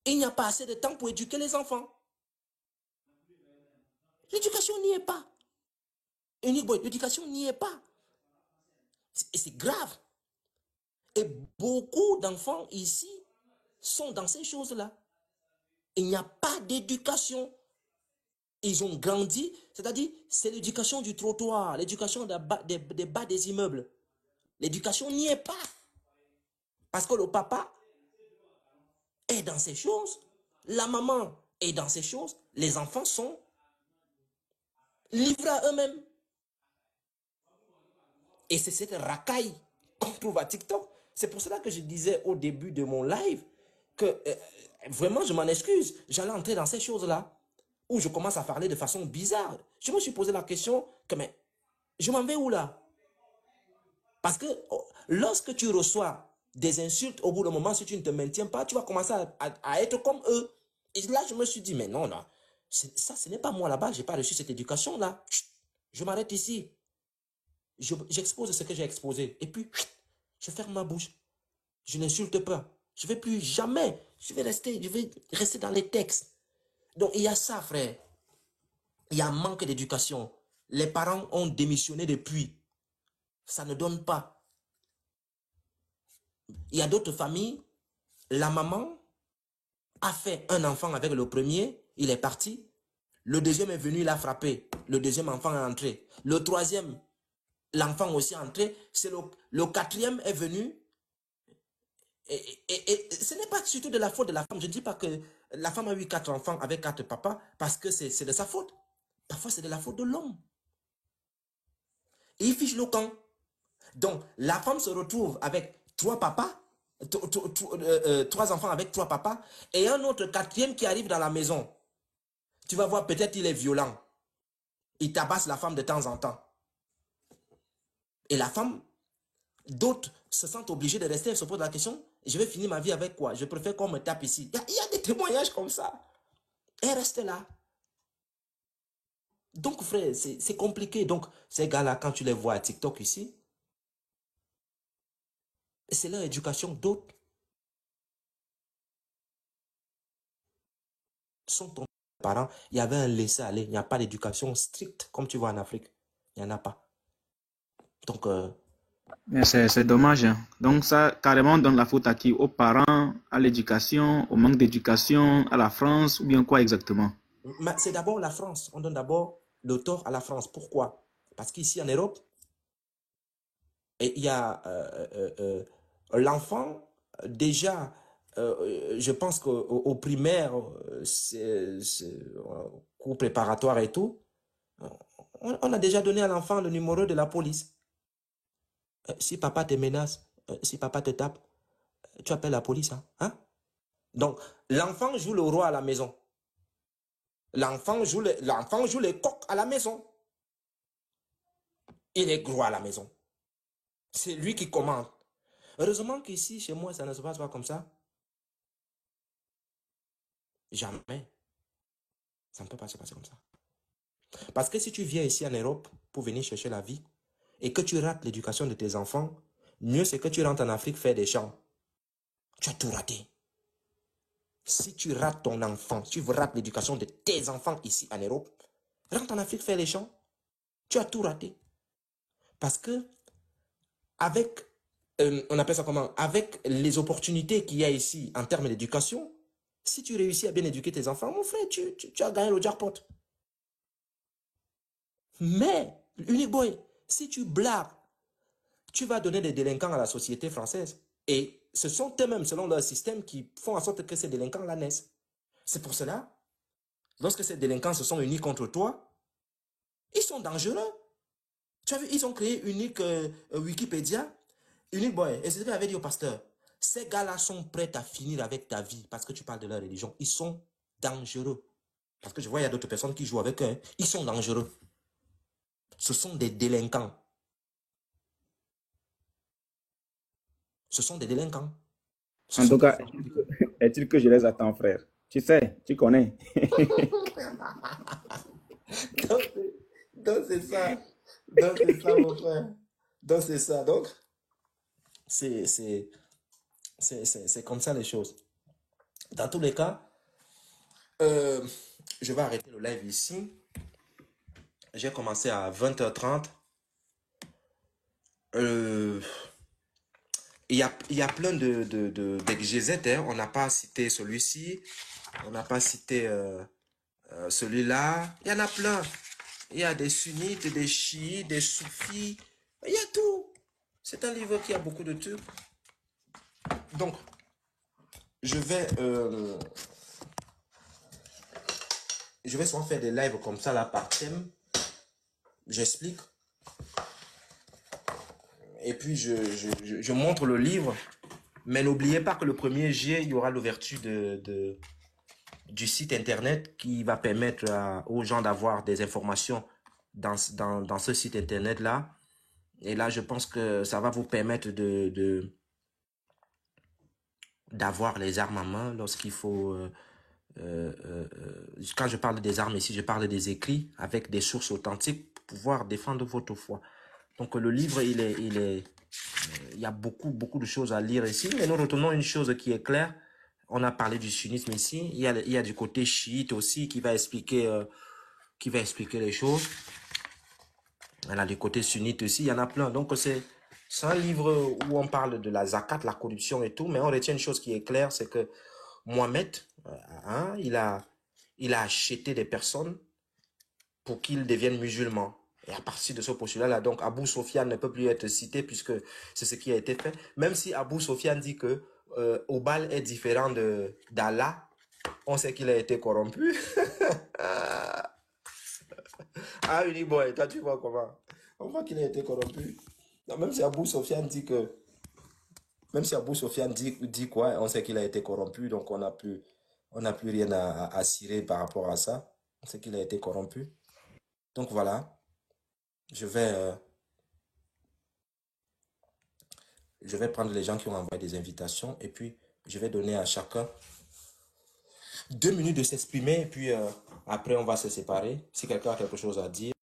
il n'y a pas assez de temps pour éduquer les enfants. L'éducation n'y est pas. Unique Boy, l'éducation n'y est pas. C'est grave. Et beaucoup d'enfants ici sont dans ces choses-là. Il n'y a pas d'éducation. Ils ont grandi, c'est-à-dire, c'est l'éducation du trottoir, l'éducation des bas des immeubles. L'éducation n'y est pas. Parce que le papa est dans ces choses, la maman est dans ces choses, les enfants sont livrés à eux-mêmes. Et c'est cette racaille qu'on trouve à TikTok. C'est pour cela que je disais au début de mon live que vraiment, je m'en excuse. J'allais entrer dans ces choses-là où je commence à parler de façon bizarre. Je me suis posé la question que, mais je m'en vais où là? Parce que lorsque tu reçois des insultes, au bout d'un moment, si tu ne te maintiens pas, tu vas commencer à être comme eux. Et là, je me suis dit, mais non, non, ça, ce n'est pas moi là-bas, je n'ai pas reçu cette éducation-là. Je m'arrête ici. J'expose ce que j'ai exposé. Et puis, je ferme ma bouche. Je n'insulte pas. Je ne vais plus jamais. Je vais rester dans les textes. Donc, il y a ça, frère. Il y a un manque d'éducation. Les parents ont démissionné depuis. Ça ne donne pas. Il y a d'autres familles. La maman a fait un enfant avec le premier. Il est parti. Le deuxième est venu, il a frappé. Le deuxième enfant est entré. Le troisième, l'enfant aussi est entré. C'est le quatrième est venu. Et ce n'est pas surtout de la faute de la femme. Je ne dis pas que la femme a eu 4 enfants avec 4 papas parce que c'est de sa faute. Parfois, c'est de la faute de l'homme. Et il fiche le camp. Donc, la femme se retrouve avec 3 papas, 3 enfants avec 3 papas, et un autre quatrième qui arrive dans la maison. Tu vas voir, peut-être il est violent. Il tabasse la femme de temps en temps. Et la femme, d'autres se sentent obligés de rester, se posent la question, je vais finir ma vie avec quoi? Je préfère qu'on me tape ici. Il y a des témoignages comme ça. Elle reste là. Donc, frère, c'est compliqué. Donc, ces gars-là, quand tu les vois à TikTok ici, c'est leur éducation. D'autres sont tombés parents. Il y avait un laisser-aller. Il n'y a pas d'éducation stricte, comme tu vois en Afrique. Il n'y en a pas. Donc, Mais c'est dommage, hein. Donc ça, carrément, donne la faute à qui? Aux parents, à l'éducation, au manque d'éducation, à la France, ou bien quoi exactement? c'est d'abord la France. On donne d'abord le tort à la France. Pourquoi? Parce qu'ici en Europe, il y a l'enfant, déjà, je pense qu'au primaire, cours préparatoire et tout, on a déjà donné à l'enfant le numéro de la police. Si papa te menace, si papa te tape, tu appelles la police. Hein? Donc, l'enfant joue le roi à la maison. L'enfant joue les coqs à la maison. Il est gros à la maison. C'est lui qui commande. Heureusement qu'ici, chez moi, ça ne se passe pas comme ça. Jamais. Ça ne peut pas se passer comme ça. Parce que si tu viens ici en Europe pour venir chercher la vie et que tu rates l'éducation de tes enfants, mieux c'est que tu rentres en Afrique faire des champs. Tu as tout raté. Si tu rates ton enfant, si tu rates l'éducation de tes enfants ici en Europe, rentre en Afrique faire les champs. Tu as tout raté. Parce que avec, on appelle ça comment? Avec les opportunités qu'il y a ici en termes d'éducation, si tu réussis à bien éduquer tes enfants, mon frère, tu as gagné le jackpot. Mais, Unique Boy, si tu blagues, tu vas donner des délinquants à la société française. Et ce sont eux-mêmes, selon leur système, qui font en sorte que ces délinquants-là naissent. C'est pour cela, lorsque ces délinquants se sont unis contre toi, ils sont dangereux. Tu as vu, ils ont créé Unique Wikipédia. Unique Boy, et c'est ce que j'avais dit au pasteur. Ces gars-là sont prêts à finir avec ta vie parce que tu parles de leur religion. Ils sont dangereux. Parce que je vois, il y a d'autres personnes qui jouent avec eux. Ils sont dangereux. Ce sont des délinquants. Ce sont des délinquants. En tout cas, est-il que je les attends, frère? Tu sais, tu connais. Donc c'est ça. Donc c'est ça, mon frère. Donc c'est ça. Donc, c'est comme ça les choses. Dans tous les cas, je vais arrêter le live ici. J'ai commencé à 20h30. Il y a plein d'exégètes. On n'a pas cité celui-ci. On n'a pas cité celui-là. Il y en a plein. Il y a des sunnites, des chiites, des soufis. Il y a tout. C'est un livre qui a beaucoup de trucs. Donc, je vais souvent faire des lives comme ça, là, par thème. J'explique. Et puis, je montre le livre. Mais n'oubliez pas que le 1er juillet, il y aura l'ouverture du site internet qui va permettre aux gens d'avoir des informations dans ce site internet-là. Et là, je pense que ça va vous permettre d'avoir les armes en main lorsqu'il faut... quand je parle des armes ici, je parle des écrits avec des sources authentiques pour pouvoir défendre votre foi. Donc le livre, il y a beaucoup de choses à lire ici, mais nous retenons une chose qui est claire. On a parlé du sunnisme ici. Il y a du côté chiite aussi qui va expliquer les choses. Il y a du côté sunnite aussi, il y en a plein. Donc c'est un livre où on parle de la zakat, la corruption et tout, mais on retient une chose qui est claire, c'est que Mohamed, il a acheté des personnes pour qu'ils deviennent musulmans. Et à partir de ce postulat-là, donc Abu Sofyan ne peut plus être cité puisque c'est ce qui a été fait. Même si Abu Sofyan dit que Obal est différent d'Allah, on sait qu'il a été corrompu. Ah, Uniboy, toi tu vois comment? On voit qu'il a été corrompu. Non, même si Abu Sofyan dit que... Même si Abu Sofyan dit quoi, on sait qu'il a été corrompu, donc on n'a plus rien à cirer par rapport à ça. On sait qu'il a été corrompu. Donc voilà, je vais prendre les gens qui ont envoyé des invitations et puis je vais donner à chacun 2 minutes de s'exprimer et puis après on va se séparer. Si quelqu'un a quelque chose à dire.